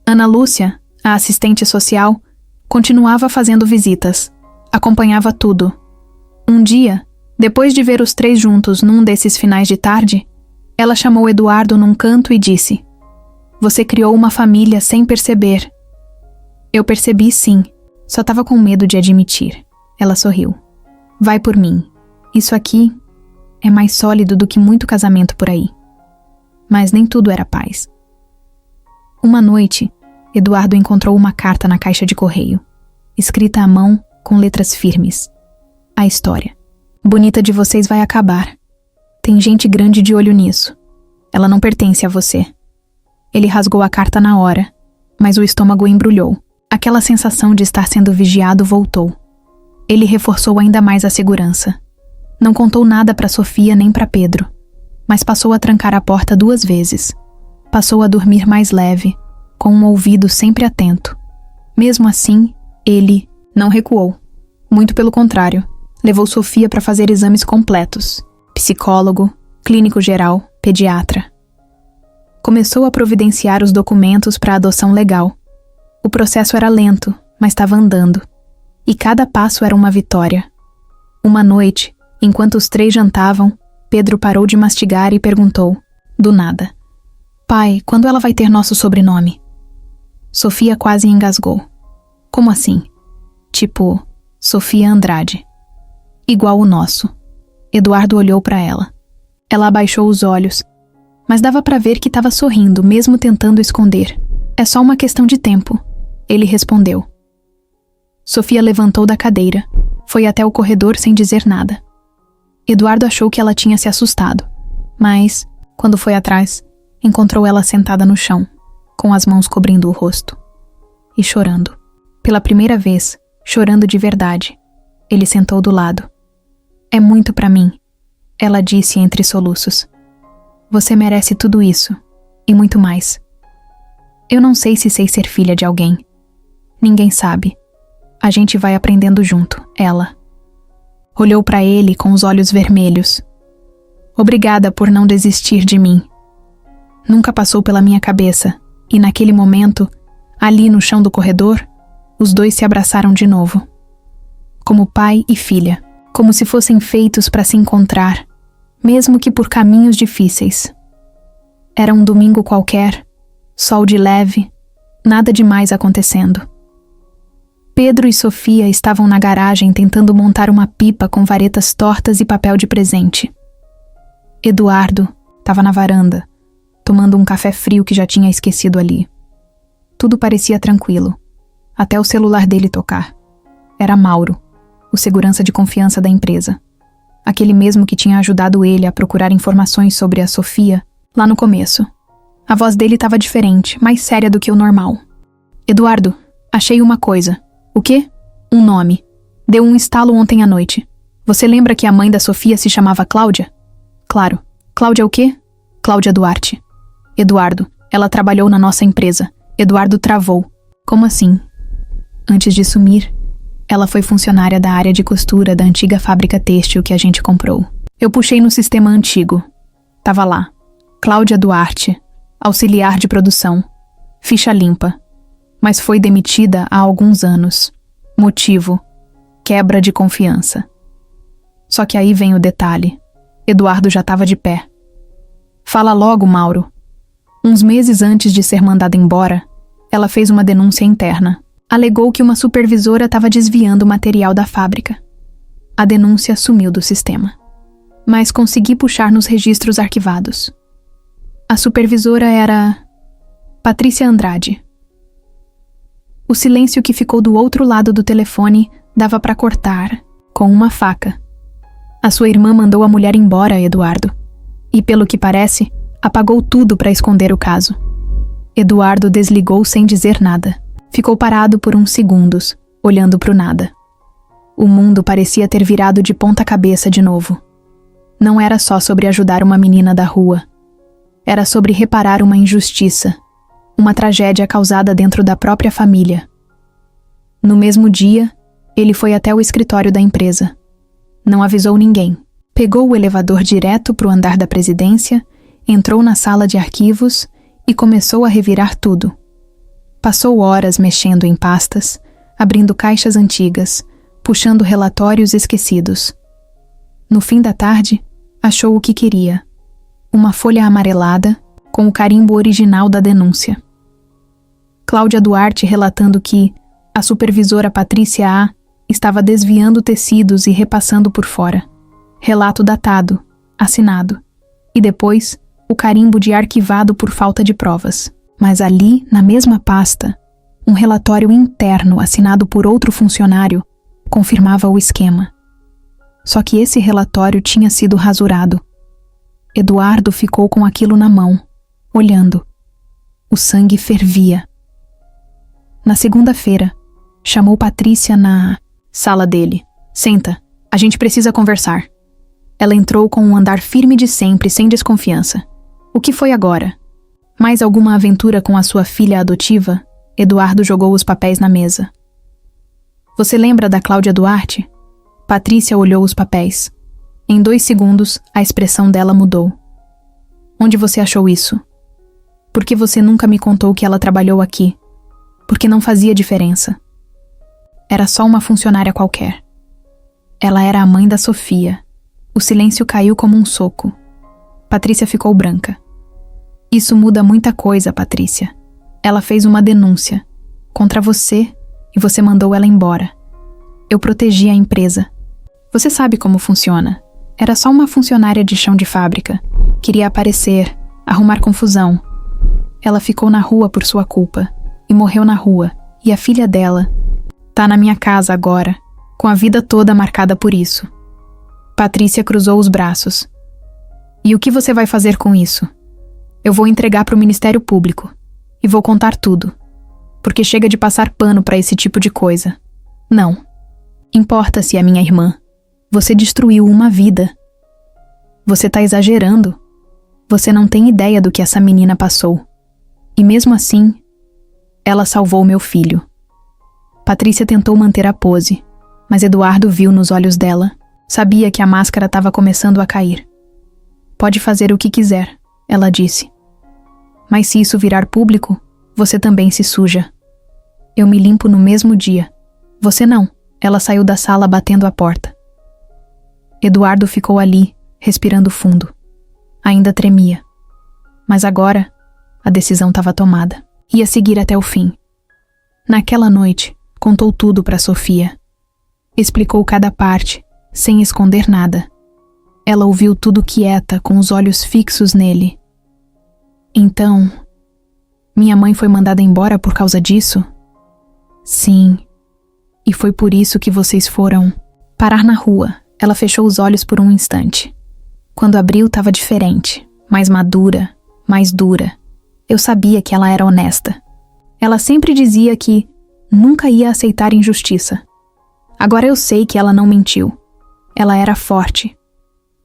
Ana Lúcia, a assistente social, continuava fazendo visitas. Acompanhava tudo. Um dia, depois de ver os três juntos num desses finais de tarde, ela chamou Eduardo num canto e disse: "Você criou uma família sem perceber." Eu percebi sim, só estava com medo de admitir. Ela sorriu. Vai por mim. Isso aqui é mais sólido do que muito casamento por aí. Mas nem tudo era paz. Uma noite, Eduardo encontrou uma carta na caixa de correio, escrita à mão com letras firmes. A história. Bonita de vocês vai acabar. Tem gente grande de olho nisso. Ela não pertence a você. Ele rasgou a carta na hora, mas o estômago embrulhou. Aquela sensação de estar sendo vigiado voltou. Ele reforçou ainda mais a segurança. Não contou nada para Sofia nem para Pedro, mas passou a trancar a porta 2 vezes. Passou a dormir mais leve, com um ouvido sempre atento. Mesmo assim, ele não recuou. Muito pelo contrário, levou Sofia para fazer exames completos. Psicólogo, clínico geral, pediatra. Começou a providenciar os documentos para a adoção legal. O processo era lento, mas estava andando. E cada passo era uma vitória. Uma noite, enquanto os três jantavam, Pedro parou de mastigar e perguntou, do nada: Pai, quando ela vai ter nosso sobrenome? Sofia quase engasgou. Como assim? Tipo, Sofia Andrade. Igual o nosso. Eduardo olhou para ela. Ela abaixou os olhos, mas dava para ver que estava sorrindo, mesmo tentando esconder. É só uma questão de tempo, ele respondeu. Sofia levantou da cadeira, foi até o corredor sem dizer nada. Eduardo achou que ela tinha se assustado, mas, quando foi atrás, encontrou ela sentada no chão, com as mãos cobrindo o rosto. E chorando. Pela primeira vez, chorando de verdade. Ele sentou do lado. É muito pra mim, ela disse entre soluços. Você merece tudo isso, e muito mais. Eu não sei se sei ser filha de alguém. Ninguém sabe. A gente vai aprendendo junto, ela. Olhou pra ele com os olhos vermelhos. Obrigada por não desistir de mim. Nunca passou pela minha cabeça, e naquele momento, ali no chão do corredor, os dois se abraçaram de novo. Como pai e filha, como se fossem feitos para se encontrar, mesmo que por caminhos difíceis. Era um domingo qualquer, sol de leve, nada demais acontecendo. Pedro e Sofia estavam na garagem tentando montar uma pipa com varetas tortas e papel de presente. Eduardo estava na varanda, tomando um café frio que já tinha esquecido ali. Tudo parecia tranquilo, até o celular dele tocar. Era Mauro, o segurança de confiança da empresa. Aquele mesmo que tinha ajudado ele a procurar informações sobre a Sofia lá no começo. A voz dele estava diferente, mais séria do que o normal. Eduardo, achei uma coisa. O quê? Um nome. Deu um estalo ontem à noite. Você lembra que a mãe da Sofia se chamava Cláudia? Claro. Cláudia o quê? Cláudia Duarte. Eduardo, ela trabalhou na nossa empresa. Eduardo travou. Como assim? Antes de sumir, ela foi funcionária da área de costura da antiga fábrica têxtil que a gente comprou. Eu puxei no sistema antigo. Tava lá. Cláudia Duarte, auxiliar de produção. Ficha limpa. Mas foi demitida há alguns anos. Motivo: quebra de confiança. Só que aí vem o detalhe. Eduardo já estava de pé. Fala logo, Mauro. Uns meses antes de ser mandada embora, ela fez uma denúncia interna. Alegou que uma supervisora estava desviando o material da fábrica. A denúncia sumiu do sistema. Mas consegui puxar nos registros arquivados. A supervisora era Patrícia Andrade. O silêncio que ficou do outro lado do telefone dava para cortar, com uma faca. A sua irmã mandou a mulher embora, Eduardo. E, pelo que parece, apagou tudo para esconder o caso. Eduardo desligou sem dizer nada. Ficou parado por uns segundos, olhando pro nada. O mundo parecia ter virado de ponta cabeça de novo. Não era só sobre ajudar uma menina da rua. Era sobre reparar uma injustiça. Uma tragédia causada dentro da própria família. No mesmo dia, ele foi até o escritório da empresa. Não avisou ninguém. Pegou o elevador direto para o andar da presidência, entrou na sala de arquivos e começou a revirar tudo. Passou horas mexendo em pastas, abrindo caixas antigas, puxando relatórios esquecidos. No fim da tarde, achou o que queria. Uma folha amarelada com o carimbo original da denúncia. Cláudia Duarte relatando que a supervisora Patrícia A. estava desviando tecidos e repassando por fora. Relato datado, assinado. E depois, o carimbo de arquivado por falta de provas. Mas ali, na mesma pasta, um relatório interno assinado por outro funcionário confirmava o esquema. Só que esse relatório tinha sido rasurado. Eduardo ficou com aquilo na mão, olhando. O sangue fervia. Na segunda-feira, chamou Patrícia na sala dele. Senta, a gente precisa conversar. Ela entrou com um andar firme de sempre, sem desconfiança. O que foi agora? Mais alguma aventura com a sua filha adotiva? Eduardo jogou os papéis na mesa. Você lembra da Cláudia Duarte? Patrícia olhou os papéis. Em 2 segundos, a expressão dela mudou. Onde você achou isso? Por que você nunca me contou que ela trabalhou aqui? Porque não fazia diferença. Era só uma funcionária qualquer. Ela era a mãe da Sofia. O silêncio caiu como um soco. Patrícia ficou branca. Isso muda muita coisa, Patrícia. Ela fez uma denúncia contra você e você mandou ela embora. Eu protegi a empresa. Você sabe como funciona. Era só uma funcionária de chão de fábrica. Queria aparecer, arrumar confusão. Ela ficou na rua por sua culpa e morreu na rua. E a filha dela tá na minha casa agora, com a vida toda marcada por isso. Patrícia cruzou os braços. E o que você vai fazer com isso? Eu vou entregar para o Ministério Público e vou contar tudo, porque chega de passar pano para esse tipo de coisa. Não. Importa-se a minha irmã. Você destruiu uma vida. Você tá exagerando. Você não tem ideia do que essa menina passou. E mesmo assim, ela salvou meu filho. Patrícia tentou manter a pose, mas Eduardo viu nos olhos dela. Sabia que a máscara estava começando a cair. Pode fazer o que quiser, ela disse. Mas se isso virar público, você também se suja. Eu me limpo no mesmo dia. Você não. Ela saiu da sala batendo a porta. Eduardo ficou ali, respirando fundo. Ainda tremia. Mas agora, a decisão estava tomada. Ia seguir até o fim. Naquela noite, contou tudo para Sofia. Explicou cada parte, sem esconder nada. Ela ouviu tudo quieta, com os olhos fixos nele. Então, minha mãe foi mandada embora por causa disso? Sim. E foi por isso que vocês foram parar na rua. Ela fechou os olhos por um instante. Quando abriu, estava diferente, mais madura, mais dura. Eu sabia que ela era honesta. Ela sempre dizia que nunca ia aceitar injustiça. Agora eu sei que ela não mentiu. Ela era forte.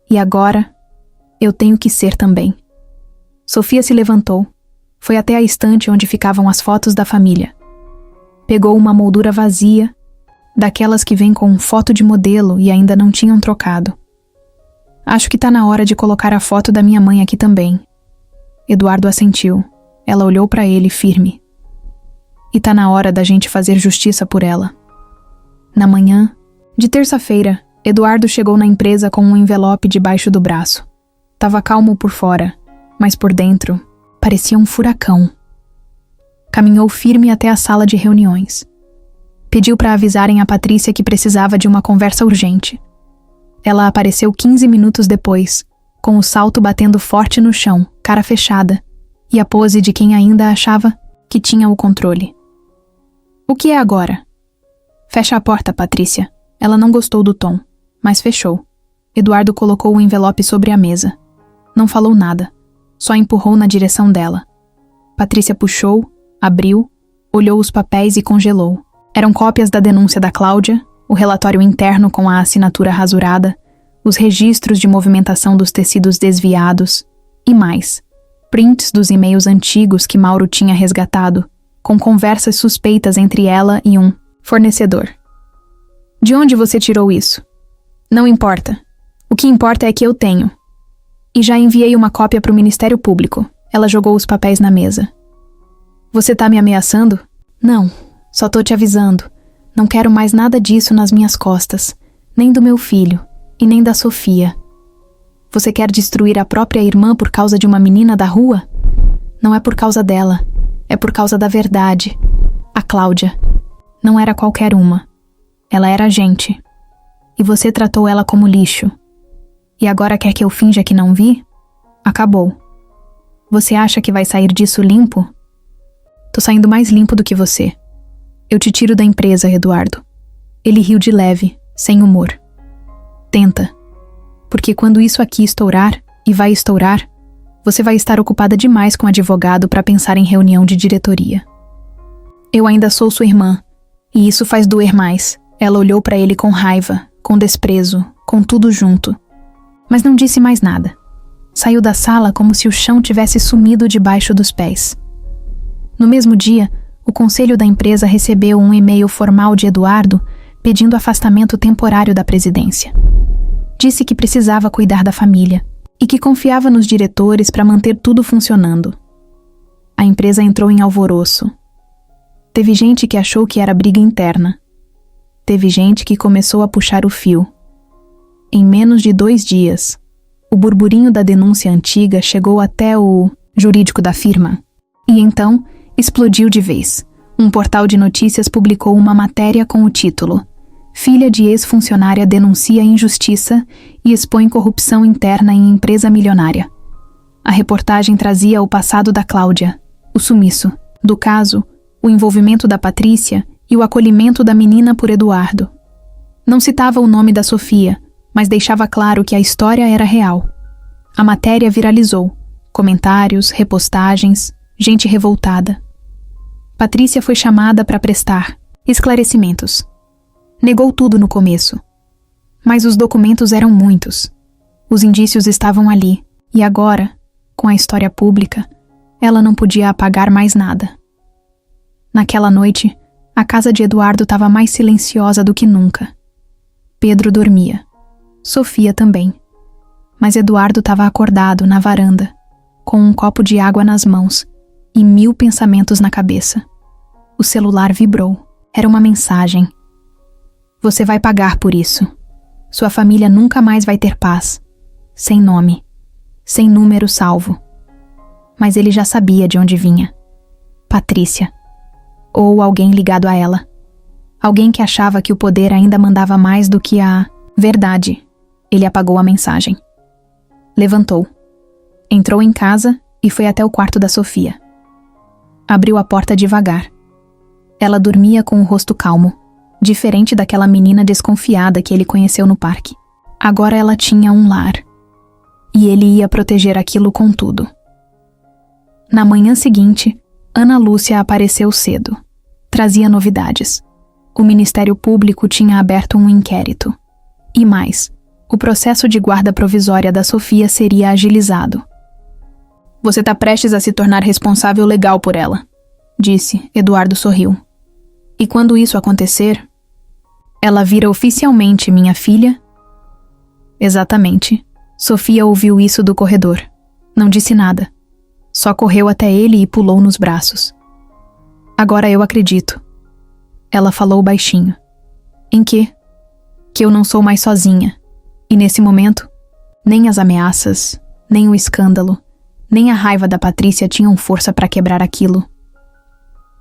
E agora, eu tenho que ser também. Sofia se levantou. Foi até a estante onde ficavam as fotos da família. Pegou uma moldura vazia, daquelas que vêm com foto de modelo e ainda não tinham trocado. Acho que tá na hora de colocar a foto da minha mãe aqui também. Eduardo assentiu. Ela olhou para ele firme. E tá na hora da gente fazer justiça por ela. Na manhã de terça-feira, Eduardo chegou na empresa com um envelope debaixo do braço. Tava calmo por fora, mas por dentro parecia um furacão. Caminhou firme até a sala de reuniões. Pediu para avisarem a Patrícia que precisava de uma conversa urgente. Ela apareceu 15 minutos depois, com o salto batendo forte no chão, cara fechada, e a pose de quem ainda achava que tinha o controle. O que é agora? Fecha a porta, Patrícia. Ela não gostou do tom, mas fechou. Eduardo colocou o envelope sobre a mesa. Não falou nada, só empurrou na direção dela. Patrícia puxou, abriu, olhou os papéis e congelou. Eram cópias da denúncia da Cláudia, o relatório interno com a assinatura rasurada, os registros de movimentação dos tecidos desviados e mais. Prints dos e-mails antigos que Mauro tinha resgatado, com conversas suspeitas entre ela e um fornecedor. De onde você tirou isso? Não importa. O que importa é que eu tenho. E já enviei uma cópia para o Ministério Público. Ela jogou os papéis na mesa. Você tá me ameaçando? Não, só tô te avisando. Não quero mais nada disso nas minhas costas, nem do meu filho, e nem da Sofia. Você quer destruir a própria irmã por causa de uma menina da rua? Não é por causa dela, é por causa da verdade. A Cláudia não era qualquer uma. Ela era gente. E você tratou ela como lixo. E agora quer que eu finja que não vi? Acabou. Você acha que vai sair disso limpo? Tô saindo mais limpo do que você. Eu te tiro da empresa, Eduardo. Ele riu de leve, sem humor. Tenta. Porque quando isso aqui estourar, e vai estourar, você vai estar ocupada demais com advogado para pensar em reunião de diretoria. Eu ainda sou sua irmã, e isso faz doer mais. Ela olhou para ele com raiva, com desprezo, com tudo junto. Mas não disse mais nada. Saiu da sala como se o chão tivesse sumido debaixo dos pés. No mesmo dia, o conselho da empresa recebeu um e-mail formal de Eduardo pedindo afastamento temporário da presidência. Disse que precisava cuidar da família e que confiava nos diretores para manter tudo funcionando. A empresa entrou em alvoroço. Teve gente que achou que era briga interna. Teve gente que começou a puxar o fio. Em menos de 2 dias, o burburinho da denúncia antiga chegou até o jurídico da firma. E então, explodiu de vez. Um portal de notícias publicou uma matéria com o título: Filha de ex-funcionária denuncia injustiça e expõe corrupção interna em empresa milionária. A reportagem trazia o passado da Cláudia, o sumiço, do caso, o envolvimento da Patrícia e o acolhimento da menina por Eduardo. Não citava o nome da Sofia, mas deixava claro que a história era real. A matéria viralizou. Comentários, repostagens, gente revoltada. Patrícia foi chamada para prestar esclarecimentos. Negou tudo no começo. Mas os documentos eram muitos. Os indícios estavam ali, e agora, com a história pública, ela não podia apagar mais nada. Naquela noite, a casa de Eduardo estava mais silenciosa do que nunca. Pedro dormia. Sofia também. Mas Eduardo estava acordado na varanda, com um copo de água nas mãos e 1000 pensamentos na cabeça. O celular vibrou. Era uma mensagem. Você vai pagar por isso. Sua família nunca mais vai ter paz. Sem nome. Sem número salvo. Mas ele já sabia de onde vinha. Patrícia. Ou alguém ligado a ela. Alguém que achava que o poder ainda mandava mais do que a verdade. Ele apagou a mensagem. Levantou. Entrou em casa e foi até o quarto da Sofia. Abriu a porta devagar. Ela dormia com o rosto calmo, diferente daquela menina desconfiada que ele conheceu no parque. Agora ela tinha um lar. E ele ia proteger aquilo com tudo. Na manhã seguinte, Ana Lúcia apareceu cedo. Trazia novidades. O Ministério Público tinha aberto um inquérito. E mais, o processo de guarda provisória da Sofia seria agilizado. Você está prestes a se tornar responsável legal por ela, disse. Eduardo sorriu. E quando isso acontecer, ela vira oficialmente minha filha? Exatamente. Sofia ouviu isso do corredor. Não disse nada. Só correu até ele e pulou nos braços. Agora eu acredito. Ela falou baixinho. Em quê? Que eu não sou mais sozinha. E nesse momento, nem as ameaças, nem o escândalo, nem a raiva da Patrícia tinham força para quebrar aquilo.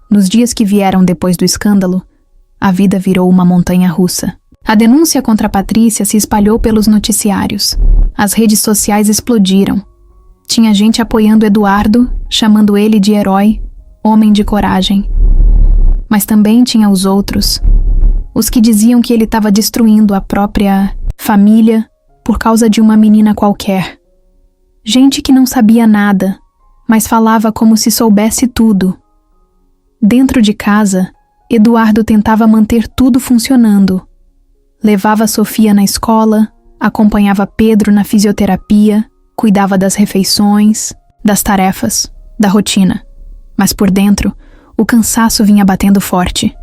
Nos dias que vieram depois do escândalo, a vida virou uma montanha-russa. A denúncia contra a Patrícia se espalhou pelos noticiários. As redes sociais explodiram. Tinha gente apoiando Eduardo, chamando ele de herói, homem de coragem. Mas também tinha os outros, os que diziam que ele estava destruindo a própria família por causa de uma menina qualquer. Gente que não sabia nada, mas falava como se soubesse tudo. Dentro de casa, Eduardo tentava manter tudo funcionando. Levava Sofia na escola, acompanhava Pedro na fisioterapia, cuidava das refeições, das tarefas, da rotina. Mas por dentro, o cansaço vinha batendo forte.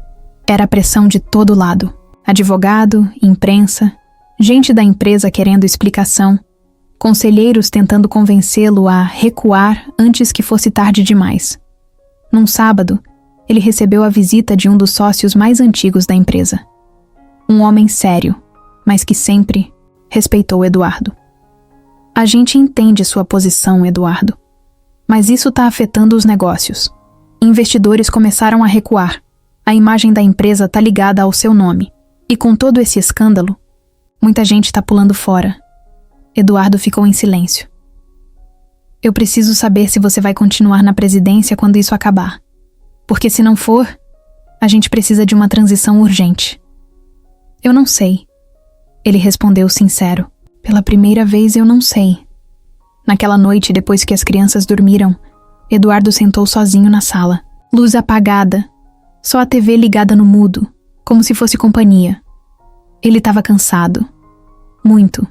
Era a pressão de todo lado. Advogado, imprensa, gente da empresa querendo explicação, conselheiros tentando convencê-lo a recuar antes que fosse tarde demais. Num sábado, ele recebeu a visita de um dos sócios mais antigos da empresa. Um homem sério, mas que sempre respeitou Eduardo. A gente entende sua posição, Eduardo. Mas isso está afetando os negócios. Investidores começaram a recuar. A imagem da empresa está ligada ao seu nome. E com todo esse escândalo, muita gente está pulando fora. Eduardo ficou em silêncio. Eu preciso saber se você vai continuar na presidência quando isso acabar. Porque se não for, a gente precisa de uma transição urgente. Eu não sei. Ele respondeu sincero. Pela primeira vez eu não sei. Naquela noite, depois que as crianças dormiram, Eduardo sentou sozinho na sala. Luz apagada. Só a TV ligada no mudo, como se fosse companhia. Ele estava cansado. Muito.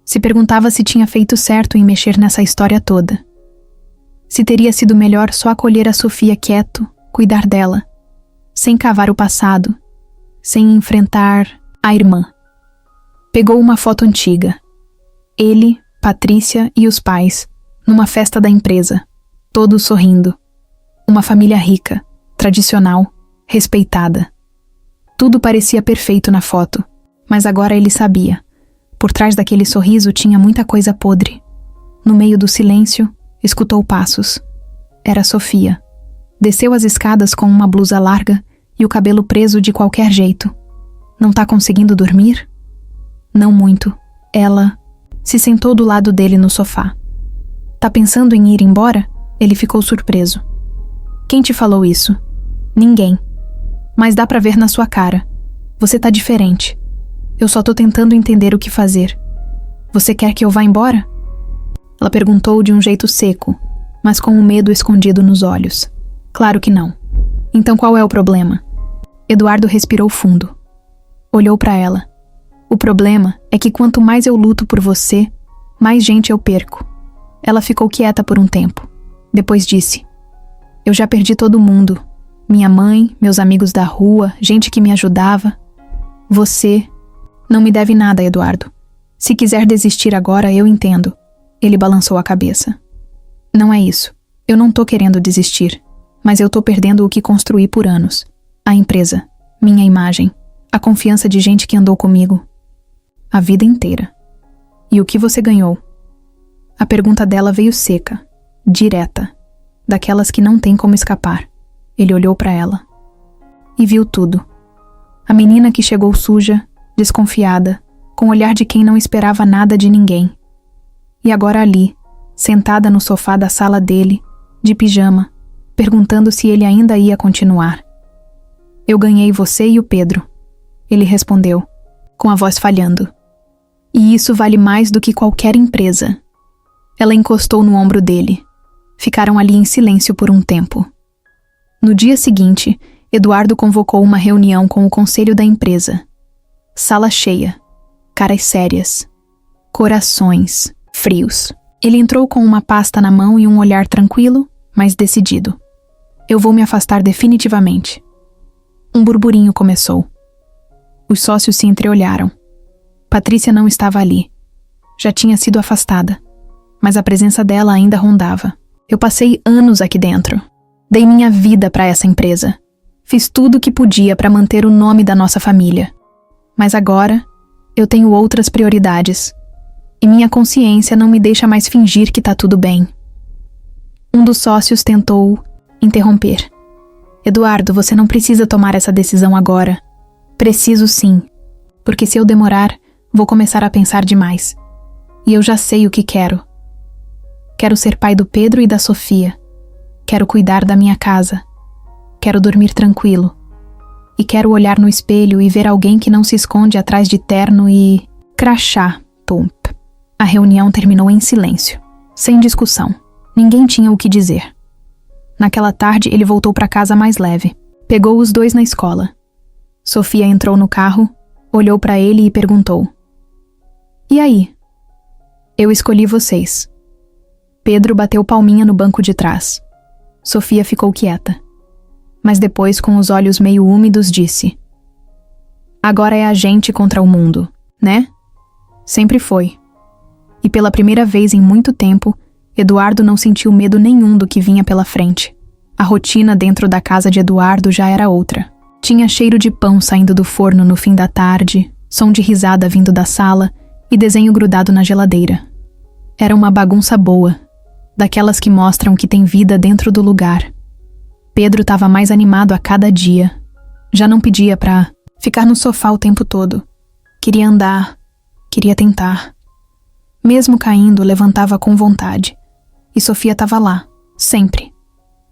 Se perguntava se tinha feito certo em mexer nessa história toda. Se teria sido melhor só acolher a Sofia quieto, cuidar dela, sem cavar o passado, sem enfrentar a irmã. Pegou uma foto antiga. Ele, Patrícia e os pais, numa festa da empresa, todos sorrindo. Uma família rica, tradicional, respeitada. Tudo parecia perfeito na foto, mas agora ele sabia. Por trás daquele sorriso tinha muita coisa podre. No meio do silêncio, escutou passos. Era Sofia. Desceu as escadas com uma blusa larga e o cabelo preso de qualquer jeito. Não tá conseguindo dormir? Não muito. Ela se sentou do lado dele no sofá. Tá pensando em ir embora? Ele ficou surpreso. Quem te falou isso? Ninguém. Mas dá pra ver na sua cara. Você tá diferente. Eu só tô tentando entender o que fazer. Você quer que eu vá embora? Ela perguntou de um jeito seco, mas com o medo escondido nos olhos. Claro que não. Então qual é o problema? Eduardo respirou fundo. Olhou pra ela. O problema é que quanto mais eu luto por você, mais gente eu perco. Ela ficou quieta por um tempo. Depois disse: eu já perdi todo mundo. Minha mãe, meus amigos da rua, gente que me ajudava. Você não me deve nada, Eduardo. Se quiser desistir agora, eu entendo. Ele balançou a cabeça. Não é isso. Eu não tô querendo desistir. Mas eu tô perdendo o que construí por anos. A empresa, minha imagem, a confiança de gente que andou comigo. A vida inteira. E o que você ganhou? A pergunta dela veio seca, direta, daquelas que não tem como escapar. Ele olhou pra ela e viu tudo. A menina que chegou suja, desconfiada, com o olhar de quem não esperava nada de ninguém. E agora ali, sentada no sofá da sala dele, de pijama, perguntando se ele ainda ia continuar. Eu ganhei você e o Pedro. Ele respondeu, com a voz falhando. E isso vale mais do que qualquer empresa. Ela encostou no ombro dele. Ficaram ali em silêncio por um tempo. No dia seguinte, Eduardo convocou uma reunião com o conselho da empresa. Sala cheia. Caras sérias. Corações frios. Ele entrou com uma pasta na mão e um olhar tranquilo, mas decidido. Eu vou me afastar definitivamente. Um burburinho começou. Os sócios se entreolharam. Patrícia não estava ali. Já tinha sido afastada. Mas a presença dela ainda rondava. Eu passei anos aqui dentro. Dei minha vida para essa empresa. Fiz tudo o que podia para manter o nome da nossa família. Mas agora, eu tenho outras prioridades. E minha consciência não me deixa mais fingir que tá tudo bem. Um dos sócios tentou interromper. Eduardo, você não precisa tomar essa decisão agora. Preciso sim. Porque se eu demorar, vou começar a pensar demais. E eu já sei o que quero. Quero ser pai do Pedro e da Sofia. Quero cuidar da minha casa. Quero dormir tranquilo. E quero olhar no espelho e ver alguém que não se esconde atrás de terno e... crachá, pump. A reunião terminou em silêncio. Sem discussão. Ninguém tinha o que dizer. Naquela tarde, ele voltou para casa mais leve. Pegou os dois na escola. Sofia entrou no carro, olhou para ele e perguntou: E aí? Eu escolhi vocês. Pedro bateu palminha no banco de trás. Sofia ficou quieta. Mas depois, com os olhos meio úmidos, disse: Agora é a gente contra o mundo, né? Sempre foi. E pela primeira vez em muito tempo, Eduardo não sentiu medo nenhum do que vinha pela frente. A rotina dentro da casa de Eduardo já era outra. Tinha cheiro de pão saindo do forno no fim da tarde, som de risada vindo da sala e desenho grudado na geladeira. Era uma bagunça boa, daquelas que mostram que tem vida dentro do lugar. Pedro estava mais animado a cada dia. Já não pedia pra ficar no sofá o tempo todo. Queria andar, queria tentar. Mesmo caindo, levantava com vontade. E Sofia estava lá, sempre,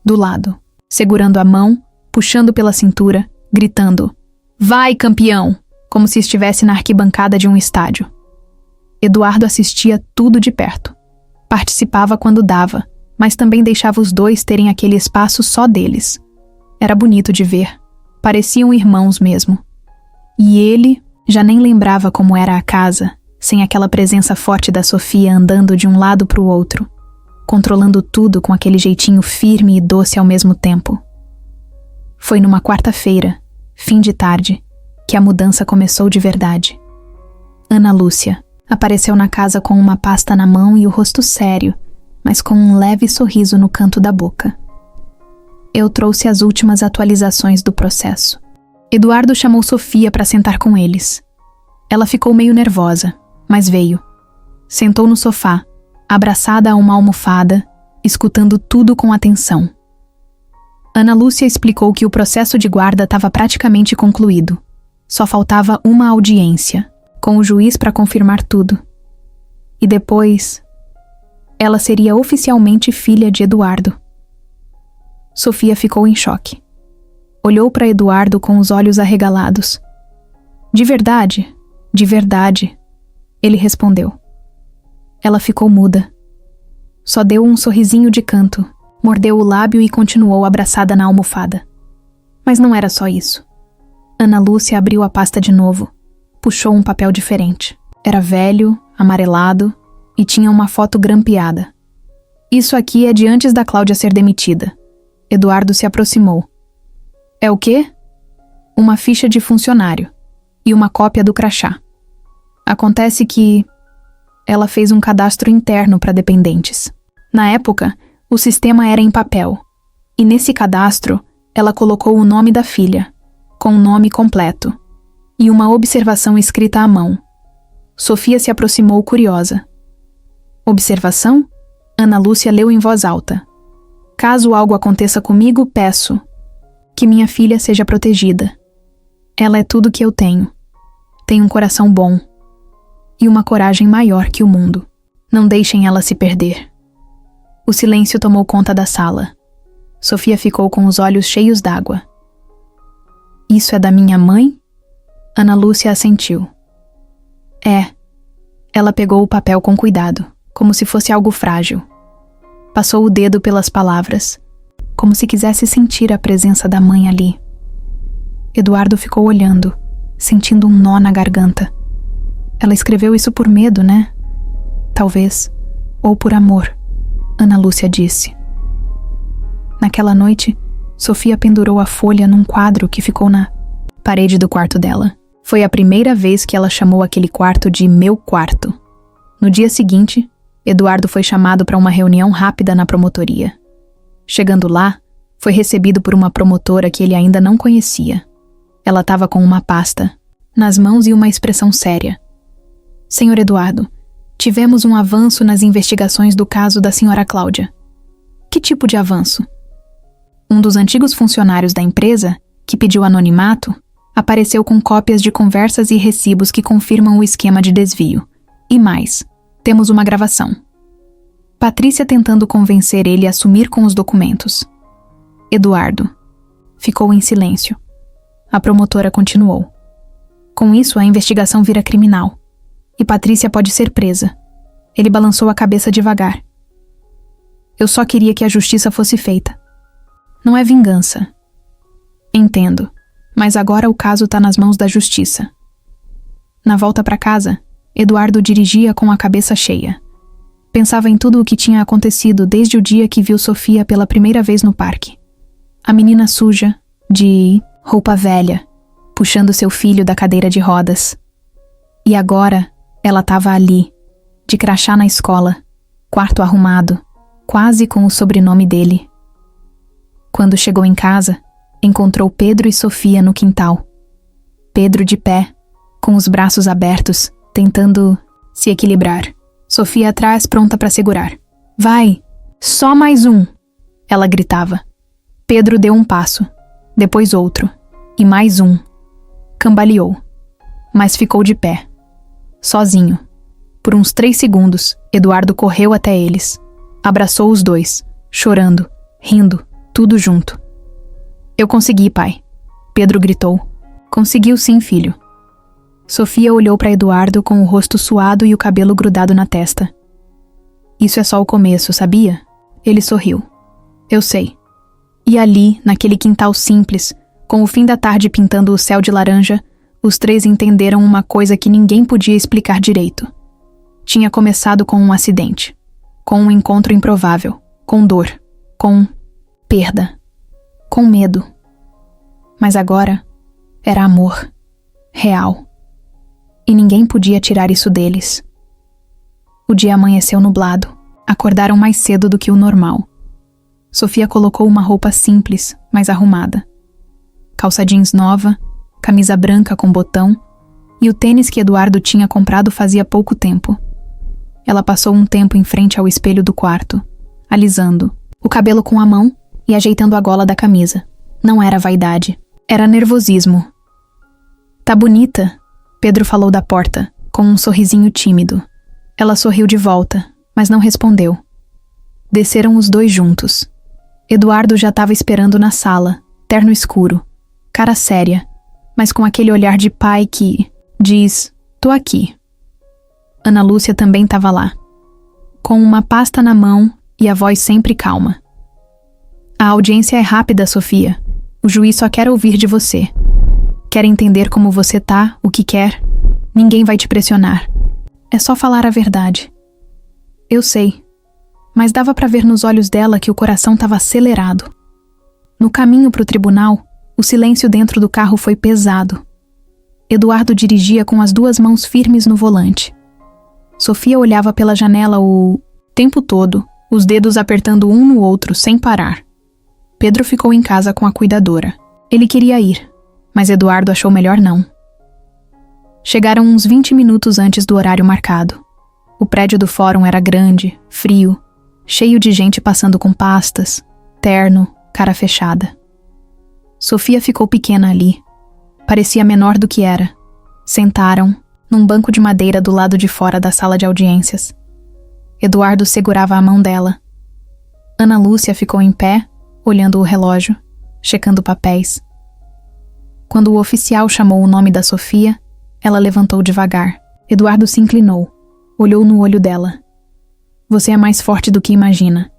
do lado, segurando a mão, puxando pela cintura, gritando: Vai, campeão! Como se estivesse na arquibancada de um estádio. Eduardo assistia tudo de perto. Participava quando dava, mas também deixava os dois terem aquele espaço só deles. Era bonito de ver. Pareciam irmãos mesmo. E ele já nem lembrava como era a casa, sem aquela presença forte da Sofia andando de um lado para o outro, controlando tudo com aquele jeitinho firme e doce ao mesmo tempo. Foi numa quarta-feira, fim de tarde, que a mudança começou de verdade. Ana Lúcia apareceu na casa com uma pasta na mão e o rosto sério, mas com um leve sorriso no canto da boca. Eu trouxe as últimas atualizações do processo. Eduardo chamou Sofia para sentar com eles. Ela ficou meio nervosa, mas veio. Sentou no sofá, abraçada a uma almofada, escutando tudo com atenção. Ana Lúcia explicou que o processo de guarda estava praticamente concluído. Só faltava uma audiência, com o juiz para confirmar tudo. E depois, ela seria oficialmente filha de Eduardo. Sofia ficou em choque. Olhou para Eduardo com os olhos arregalados. De verdade, ele respondeu. Ela ficou muda. Só deu um sorrisinho de canto, mordeu o lábio e continuou abraçada na almofada. Mas não era só isso. Ana Lúcia abriu a pasta de novo. Puxou um papel diferente. Era velho, amarelado e tinha uma foto grampeada. Isso aqui é de antes da Cláudia ser demitida. Eduardo se aproximou. É o quê? Uma ficha de funcionário e uma cópia do crachá. Acontece que ela fez um cadastro interno para dependentes. Na época, o sistema era em papel, e nesse cadastro, ela colocou o nome da filha, com o nome completo, e uma observação escrita à mão. Sofia se aproximou curiosa. Observação? Ana Lúcia leu em voz alta. Caso algo aconteça comigo, peço que minha filha seja protegida. Ela é tudo que eu tenho. Tem um coração bom e uma coragem maior que o mundo. Não deixem ela se perder. O silêncio tomou conta da sala. Sofia ficou com os olhos cheios d'água. Isso é da minha mãe? Ana Lúcia assentiu. É. Ela pegou o papel com cuidado, como se fosse algo frágil. Passou o dedo pelas palavras, como se quisesse sentir a presença da mãe ali. Eduardo ficou olhando, sentindo um nó na garganta. Ela escreveu isso por medo, né? Talvez. Ou por amor, Ana Lúcia disse. Naquela noite, Sofia pendurou a folha num quadro que ficou na parede do quarto dela. Foi a primeira vez que ela chamou aquele quarto de meu quarto. No dia seguinte, Eduardo foi chamado para uma reunião rápida na promotoria. Chegando lá, foi recebido por uma promotora que ele ainda não conhecia. Ela estava com uma pasta nas mãos e uma expressão séria. Senhor Eduardo, tivemos um avanço nas investigações do caso da senhora Cláudia. Que tipo de avanço? Um dos antigos funcionários da empresa, que pediu anonimato, apareceu com cópias de conversas e recibos que confirmam o esquema de desvio. E mais, temos uma gravação. Patrícia tentando convencer ele a sumir com os documentos. Eduardo ficou em silêncio. A promotora continuou. Com isso, a investigação vira criminal. E Patrícia pode ser presa. Ele balançou a cabeça devagar. Eu só queria que a justiça fosse feita. Não é vingança. Entendo, mas agora o caso está nas mãos da justiça. Na volta para casa, Eduardo dirigia com a cabeça cheia. Pensava em tudo o que tinha acontecido desde o dia que viu Sofia pela primeira vez no parque. A menina suja, de roupa velha, puxando seu filho da cadeira de rodas. E agora, ela estava ali, de crachá na escola, quarto arrumado, quase com o sobrenome dele. Quando chegou em casa, encontrou Pedro e Sofia no quintal. Pedro de pé, com os braços abertos, tentando se equilibrar. Sofia atrás, pronta para segurar. Vai! Só mais um! Ela gritava. Pedro deu um passo, depois outro, e mais um. Cambaleou, mas ficou de pé. Sozinho. Por uns 3 segundos, Eduardo correu até eles. Abraçou os dois, chorando, rindo, tudo junto. Eu consegui, pai. Pedro gritou. Conseguiu sim, filho. Sofia olhou para Eduardo com o rosto suado e o cabelo grudado na testa. Isso é só o começo, sabia? Ele sorriu. Eu sei. E ali, naquele quintal simples, com o fim da tarde pintando o céu de laranja, os 3 entenderam uma coisa que ninguém podia explicar direito. Tinha começado com um acidente, com um encontro improvável, com dor, com perda, com medo. Mas agora era amor, real. E ninguém podia tirar isso deles. O dia amanheceu nublado. Acordaram mais cedo do que o normal. Sofia colocou uma roupa simples, mas arrumada. Calça jeans nova, camisa branca com botão e o tênis que Eduardo tinha comprado fazia pouco tempo. Ela passou um tempo em frente ao espelho do quarto, alisando o cabelo com a mão e ajeitando a gola da camisa. Não era vaidade, era nervosismo. Tá bonita, Pedro falou da porta, com um sorrisinho tímido. Ela sorriu de volta, mas não respondeu. Desceram os dois juntos. Eduardo já estava esperando na sala, terno escuro, cara séria, mas com aquele olhar de pai que diz: tô aqui. Ana Lúcia também estava lá, com uma pasta na mão e a voz sempre calma. A audiência é rápida, Sofia. O juiz só quer ouvir de você. Quer entender como você tá, o que quer. Ninguém vai te pressionar. É só falar a verdade. Eu sei, mas dava para ver nos olhos dela que o coração estava acelerado. No caminho para o tribunal, o silêncio dentro do carro foi pesado. Eduardo dirigia com as duas mãos firmes no volante. Sofia olhava pela janela o tempo todo, os dedos apertando um no outro sem parar. Pedro ficou em casa com a cuidadora. Ele queria ir, mas Eduardo achou melhor não. Chegaram uns 20 minutos antes do horário marcado. O prédio do fórum era grande, frio, cheio de gente passando com pastas, terno, cara fechada. Sofia ficou pequena ali. Parecia menor do que era. Sentaram, num banco de madeira do lado de fora da sala de audiências. Eduardo segurava a mão dela. Ana Lúcia ficou em pé, olhando o relógio, checando papéis. Quando o oficial chamou o nome da Sofia, ela levantou devagar. Eduardo se inclinou, olhou no olho dela. Você é mais forte do que imagina.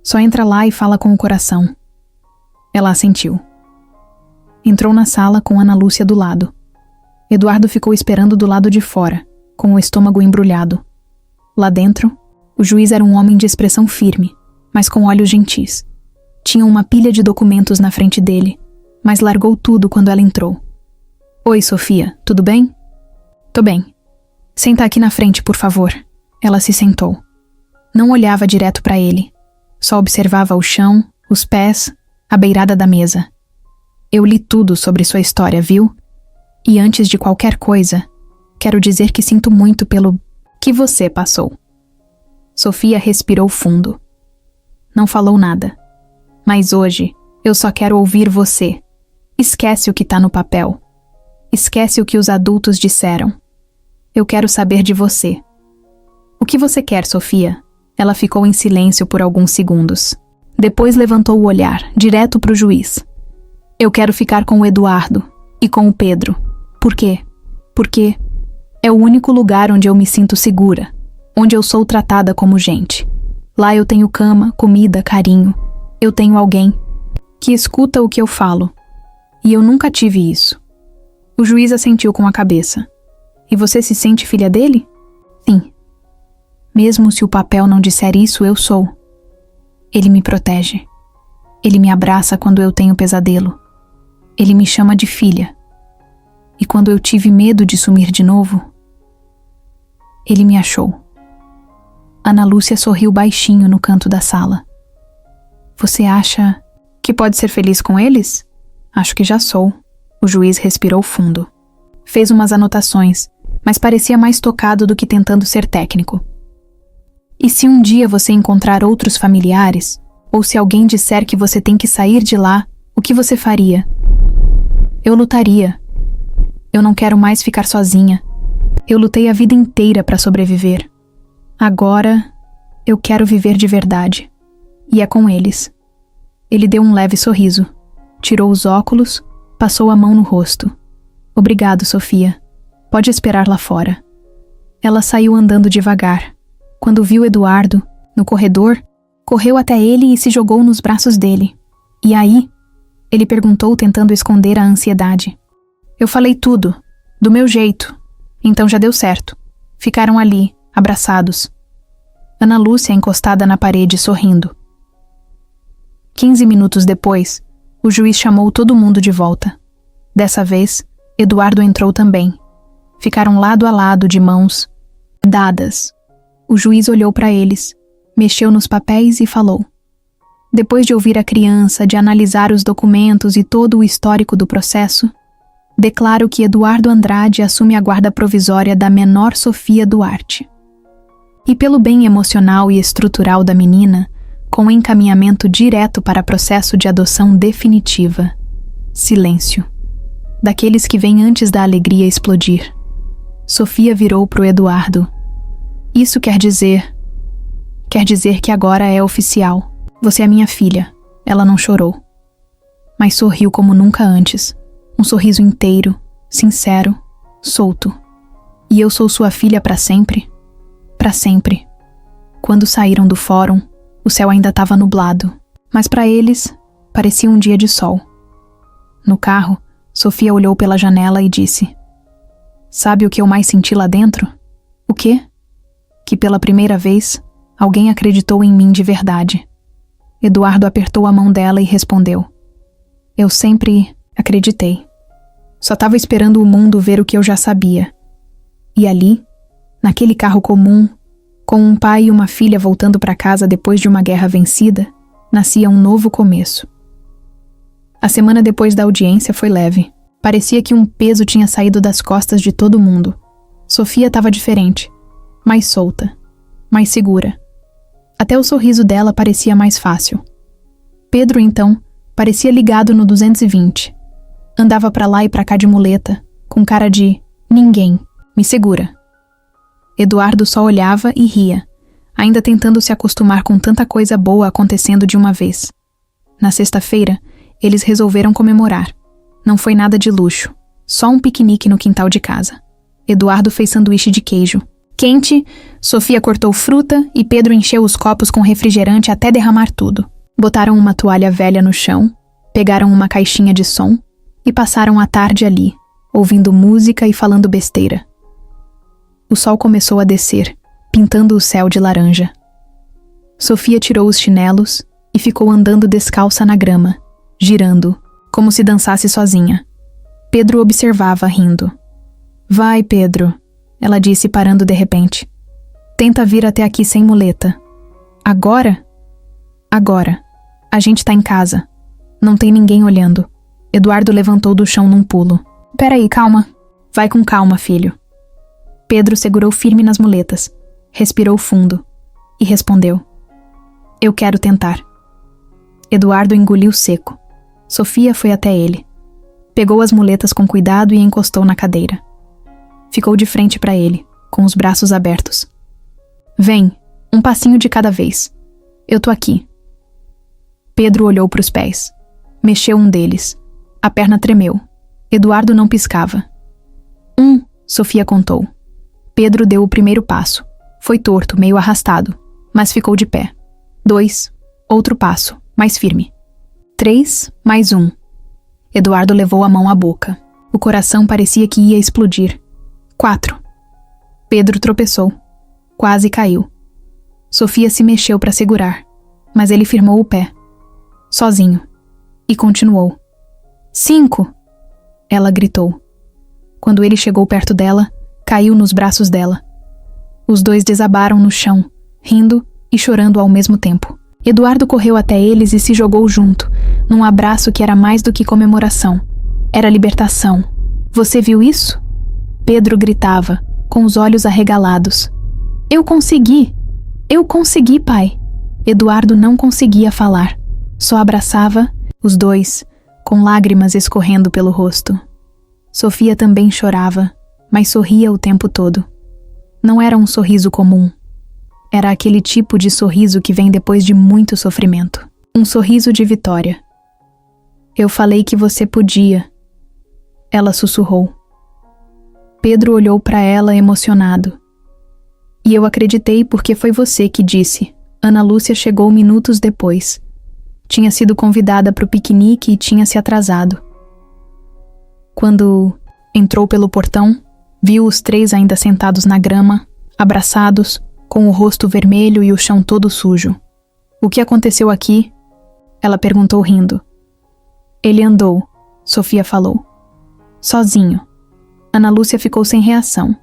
Só entra lá e fala com o coração. Ela assentiu. Entrou na sala com Ana Lúcia do lado. Eduardo ficou esperando do lado de fora, com o estômago embrulhado. Lá dentro, o juiz era um homem de expressão firme, mas com olhos gentis. Tinha uma pilha de documentos na frente dele, mas largou tudo quando ela entrou. Oi, Sofia, tudo bem? Tô bem. Senta aqui na frente, por favor. Ela se sentou. Não olhava direto para ele. Só observava o chão, os pés, a beirada da mesa. Eu li tudo sobre sua história, viu? E antes de qualquer coisa, quero dizer que sinto muito pelo que você passou. Sofia respirou fundo. Não falou nada. Mas hoje, eu só quero ouvir você. Esquece o que tá no papel. Esquece o que os adultos disseram. Eu quero saber de você. O que você quer, Sofia? Ela ficou em silêncio por alguns segundos. Depois levantou o olhar, direto pro juiz. Eu quero ficar com o Eduardo e com o Pedro. Por quê? Porque é o único lugar onde eu me sinto segura, onde eu sou tratada como gente. Lá eu tenho cama, comida, carinho. Eu tenho alguém que escuta o que eu falo. E eu nunca tive isso. O juiz assentiu com a cabeça. E você se sente filha dele? Sim. Mesmo se o papel não disser isso, eu sou. Ele me protege. Ele me abraça quando eu tenho pesadelo. Ele me chama de filha. E quando eu tive medo de sumir de novo, ele me achou. Ana Lúcia sorriu baixinho no canto da sala. Você acha que pode ser feliz com eles? Acho que já sou. O juiz respirou fundo. Fez umas anotações, mas parecia mais tocado do que tentando ser técnico. E se um dia você encontrar outros familiares, ou se alguém disser que você tem que sair de lá, o que você faria? Eu lutaria. Eu não quero mais ficar sozinha. Eu lutei a vida inteira para sobreviver. Agora, eu quero viver de verdade. E é com eles. Ele deu um leve sorriso. Tirou os óculos, passou a mão no rosto. Obrigado, Sofia. Pode esperar lá fora. Ela saiu andando devagar. Quando viu Eduardo, no corredor, correu até ele e se jogou nos braços dele. E aí? Ele perguntou, tentando esconder a ansiedade. Eu falei tudo, do meu jeito. Então já deu certo. Ficaram ali, abraçados. Ana Lúcia encostada na parede, sorrindo. 15 minutos depois, o juiz chamou todo mundo de volta. Dessa vez, Eduardo entrou também. Ficaram lado a lado, de mãos dadas. O juiz olhou para eles, mexeu nos papéis e falou. Depois de ouvir a criança, de analisar os documentos e todo o histórico do processo, declaro que Eduardo Andrade assume a guarda provisória da menor Sofia Duarte. E pelo bem emocional e estrutural da menina, com encaminhamento direto para processo de adoção definitiva. Silêncio. Daqueles que vêm antes da alegria explodir. Sofia virou pro Eduardo. Isso quer dizer que agora é oficial. Você é minha filha. Ela não chorou. Mas sorriu como nunca antes. Um sorriso inteiro, sincero, solto. E eu sou sua filha para sempre? Para sempre. Quando saíram do fórum, o céu ainda estava nublado, mas para eles, parecia um dia de sol. No carro, Sofia olhou pela janela e disse: Sabe o que eu mais senti lá dentro? O quê? Que pela primeira vez, alguém acreditou em mim de verdade. Eduardo apertou a mão dela e respondeu: Eu sempre acreditei. Só estava esperando o mundo ver o que eu já sabia. E ali, naquele carro comum, com um pai e uma filha voltando para casa depois de uma guerra vencida, nascia um novo começo. A semana depois da audiência foi leve. Parecia que um peso tinha saído das costas de todo mundo. Sofia estava diferente, mais solta, mais segura. Até o sorriso dela parecia mais fácil. Pedro, então, parecia ligado no 220. Andava para lá e para cá de muleta, com cara de ninguém, me segura. Eduardo só olhava e ria, ainda tentando se acostumar com tanta coisa boa acontecendo de uma vez. Na sexta-feira, eles resolveram comemorar. Não foi nada de luxo, só um piquenique no quintal de casa. Eduardo fez sanduíche de queijo. Quente, Sofia cortou fruta e Pedro encheu os copos com refrigerante até derramar tudo. Botaram uma toalha velha no chão, pegaram uma caixinha de som e passaram a tarde ali, ouvindo música e falando besteira. O sol começou a descer, pintando o céu de laranja. Sofia tirou os chinelos e ficou andando descalça na grama, girando, como se dançasse sozinha. Pedro observava, rindo. Vai, Pedro, ela disse parando de repente. Tenta vir até aqui sem muleta. Agora? Agora. A gente tá em casa. Não tem ninguém olhando. Eduardo levantou do chão num pulo. Peraí, calma. Vai com calma, filho. Pedro segurou firme nas muletas, respirou fundo e respondeu: Eu quero tentar. Eduardo engoliu seco. Sofia foi até ele. Pegou as muletas com cuidado e encostou na cadeira. Ficou de frente para ele, com os braços abertos. Vem, um passinho de cada vez. Eu tô aqui. Pedro olhou para os pés. Mexeu um deles. A perna tremeu. Eduardo não piscava. Sofia contou. Pedro deu o primeiro passo. Foi torto, meio arrastado, mas ficou de pé. 2, outro passo, mais firme. 3, mais 1. Eduardo levou a mão à boca. O coração parecia que ia explodir. 4. Pedro tropeçou. Quase caiu. Sofia se mexeu para segurar, mas ele firmou o pé. Sozinho. E continuou. 5. Ela gritou. Quando ele chegou perto dela, caiu nos braços dela. Os dois desabaram no chão, rindo e chorando ao mesmo tempo. Eduardo correu até eles e se jogou junto, num abraço que era mais do que comemoração. Era libertação. Você viu isso? Pedro gritava, com os olhos arregalados. Eu consegui! Eu consegui, pai! Eduardo não conseguia falar. Só abraçava, os dois, com lágrimas escorrendo pelo rosto. Sofia também chorava, mas sorria o tempo todo. Não era um sorriso comum. Era aquele tipo de sorriso que vem depois de muito sofrimento. Um sorriso de vitória. Eu falei que você podia. Ela sussurrou. Pedro olhou para ela emocionado. E eu acreditei porque foi você que disse. Ana Lúcia chegou minutos depois. Tinha sido convidada para o piquenique e tinha se atrasado. Quando entrou pelo portão, viu os três ainda sentados na grama, abraçados, com o rosto vermelho e o chão todo sujo. O que aconteceu aqui? Ela perguntou rindo. Ele andou, Sofia falou. Sozinho. Ana Lúcia ficou sem reação.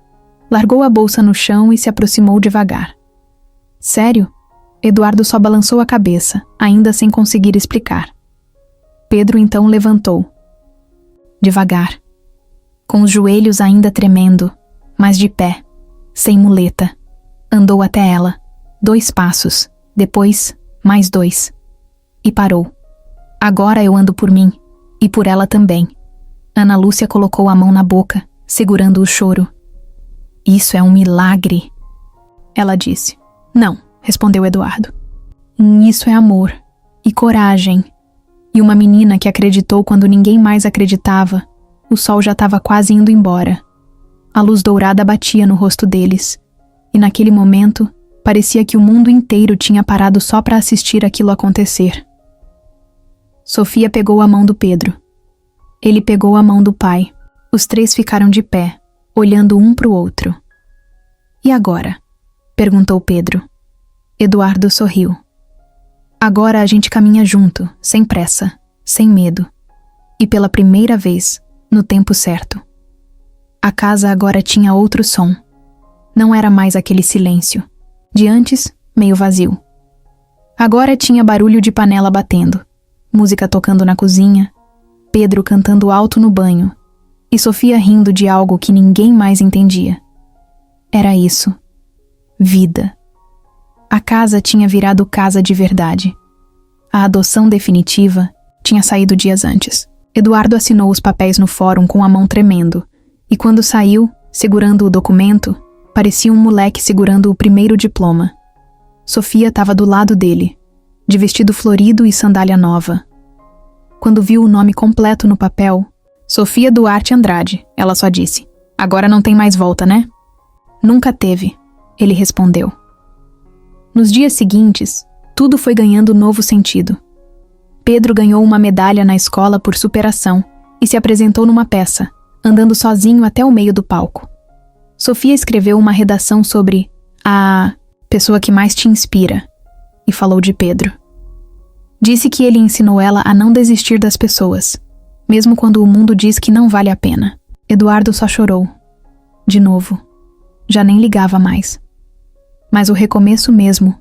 Largou a bolsa no chão e se aproximou devagar. Sério? Eduardo só balançou a cabeça, ainda sem conseguir explicar. Pedro então levantou. Devagar, Com os joelhos ainda tremendo, mas de pé, sem muleta, andou até ela, 2 passos, depois mais 2, e parou. Agora eu ando por mim, e por ela também. Ana Lúcia colocou a mão na boca, segurando o choro. Isso é um milagre, ela disse. Não, respondeu Eduardo. Isso é amor, e coragem, e uma menina que acreditou quando ninguém mais acreditava. O sol já estava quase indo embora. A luz dourada batia no rosto deles, e naquele momento parecia que o mundo inteiro tinha parado só para assistir aquilo acontecer. Sofia pegou a mão do Pedro. Ele pegou a mão do pai. Os 3 ficaram de pé, olhando um para o outro. E agora? Perguntou Pedro. Eduardo sorriu. Agora a gente caminha junto, sem pressa, sem medo. E pela primeira vez, no tempo certo. A casa agora tinha outro som. Não era mais aquele silêncio. De antes, meio vazio. Agora tinha barulho de panela batendo, música tocando na cozinha, Pedro cantando alto no banho e Sofia rindo de algo que ninguém mais entendia. Era isso. Vida. A casa tinha virado casa de verdade. A adoção definitiva tinha saído dias antes. Eduardo assinou os papéis no fórum com a mão tremendo, e quando saiu, segurando o documento, parecia um moleque segurando o primeiro diploma. Sofia estava do lado dele, de vestido florido e sandália nova. Quando viu o nome completo no papel, Sofia Duarte Andrade, ela só disse: "Agora não tem mais volta, né?" "Nunca teve", ele respondeu. Nos dias seguintes, tudo foi ganhando novo sentido. Pedro ganhou uma medalha na escola por superação e se apresentou numa peça, andando sozinho até o meio do palco. Sofia escreveu uma redação sobre a pessoa que mais te inspira e falou de Pedro. Disse que ele ensinou ela a não desistir das pessoas, mesmo quando o mundo diz que não vale a pena. Eduardo só chorou. De novo. Já nem ligava mais. Mas o recomeço mesmo,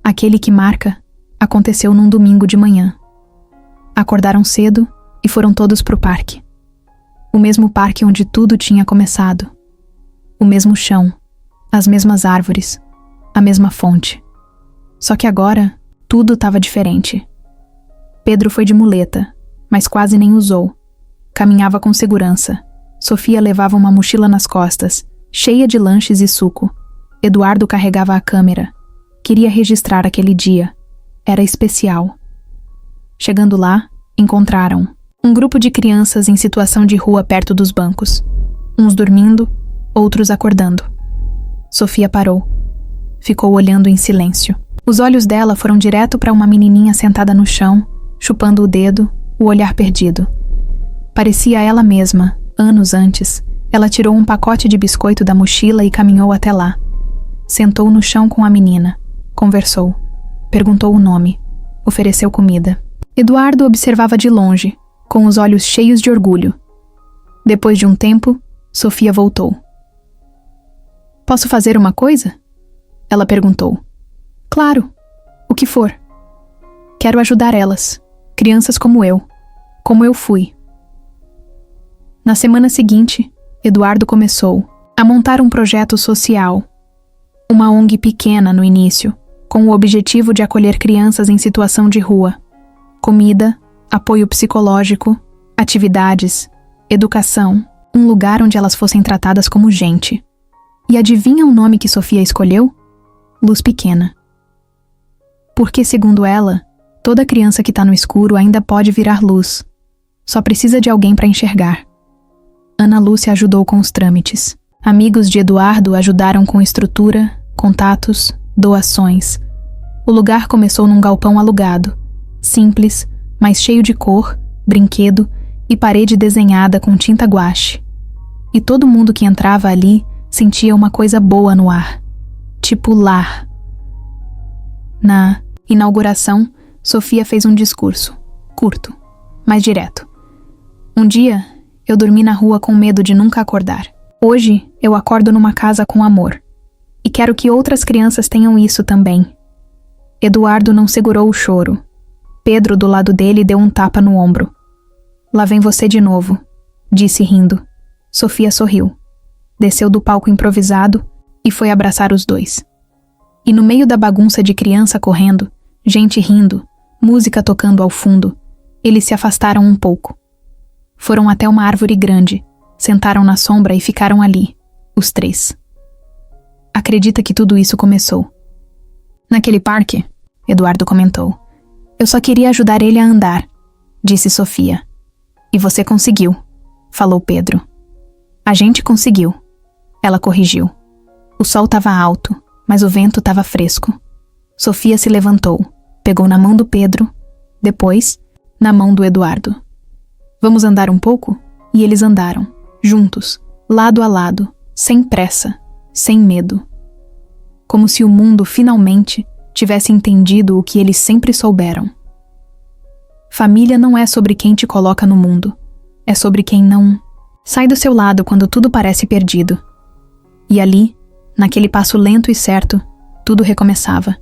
aquele que marca, aconteceu num domingo de manhã. Acordaram cedo e foram todos pro parque. O mesmo parque onde tudo tinha começado. O mesmo chão, as mesmas árvores, a mesma fonte. Só que agora, tudo estava diferente. Pedro foi de muleta, mas quase nem usou. Caminhava com segurança. Sofia levava uma mochila nas costas, cheia de lanches e suco. Eduardo carregava a câmera. Queria registrar aquele dia. Era especial. Chegando lá, encontraram um grupo de crianças em situação de rua perto dos bancos. Uns dormindo, outros acordando. Sofia parou. Ficou olhando em silêncio. Os olhos dela foram direto para uma menininha sentada no chão, chupando o dedo, o olhar perdido. Parecia ela mesma, anos antes. Ela tirou um pacote de biscoito da mochila e caminhou até lá. Sentou no chão com a menina. Conversou. Perguntou o nome. Ofereceu comida. Eduardo observava de longe, com os olhos cheios de orgulho. Depois de um tempo, Sofia voltou. "Posso fazer uma coisa?" Ela perguntou. "Claro. O que for. Quero ajudar elas, crianças como eu fui." Na semana seguinte, Eduardo começou a montar um projeto social. Uma ONG pequena no início, com o objetivo de acolher crianças em situação de rua. Comida, apoio psicológico, atividades, educação, um lugar onde elas fossem tratadas como gente. E adivinha o nome que Sofia escolheu? Luz Pequena. Porque, segundo ela, toda criança que está no escuro ainda pode virar luz. Só precisa de alguém para enxergar. Ana Lúcia ajudou com os trâmites. Amigos de Eduardo ajudaram com estrutura, contatos, doações. O lugar começou num galpão alugado, simples, mas cheio de cor, brinquedo e parede desenhada com tinta guache. E todo mundo que entrava ali sentia uma coisa boa no ar. Tipo lar. Na inauguração, Sofia fez um discurso, curto, mas direto. "Um dia, eu dormi na rua com medo de nunca acordar. Hoje, eu acordo numa casa com amor. E quero que outras crianças tenham isso também." Eduardo não segurou o choro. Pedro, do lado dele, deu um tapa no ombro. "Lá vem você de novo", disse rindo. Sofia sorriu, desceu do palco improvisado e foi abraçar os dois. E no meio da bagunça de criança correndo, gente rindo, música tocando ao fundo, eles se afastaram um pouco. Foram até uma árvore grande, sentaram na sombra e ficaram ali, os três. Acredita que tudo isso começou? Naquele parque, Eduardo comentou. Eu só queria ajudar ele a andar, disse Sofia. E você conseguiu, falou Pedro. A gente conseguiu, ela corrigiu. O sol estava alto, mas o vento estava fresco. Sofia se levantou, pegou na mão do Pedro, depois, na mão do Eduardo. Vamos andar um pouco? E eles andaram, juntos, lado a lado, sem pressa, sem medo. Como se o mundo finalmente tivesse entendido o que eles sempre souberam. Família não é sobre quem te coloca no mundo, é sobre quem não sai do seu lado quando tudo parece perdido. E ali, naquele passo lento e certo, tudo recomeçava.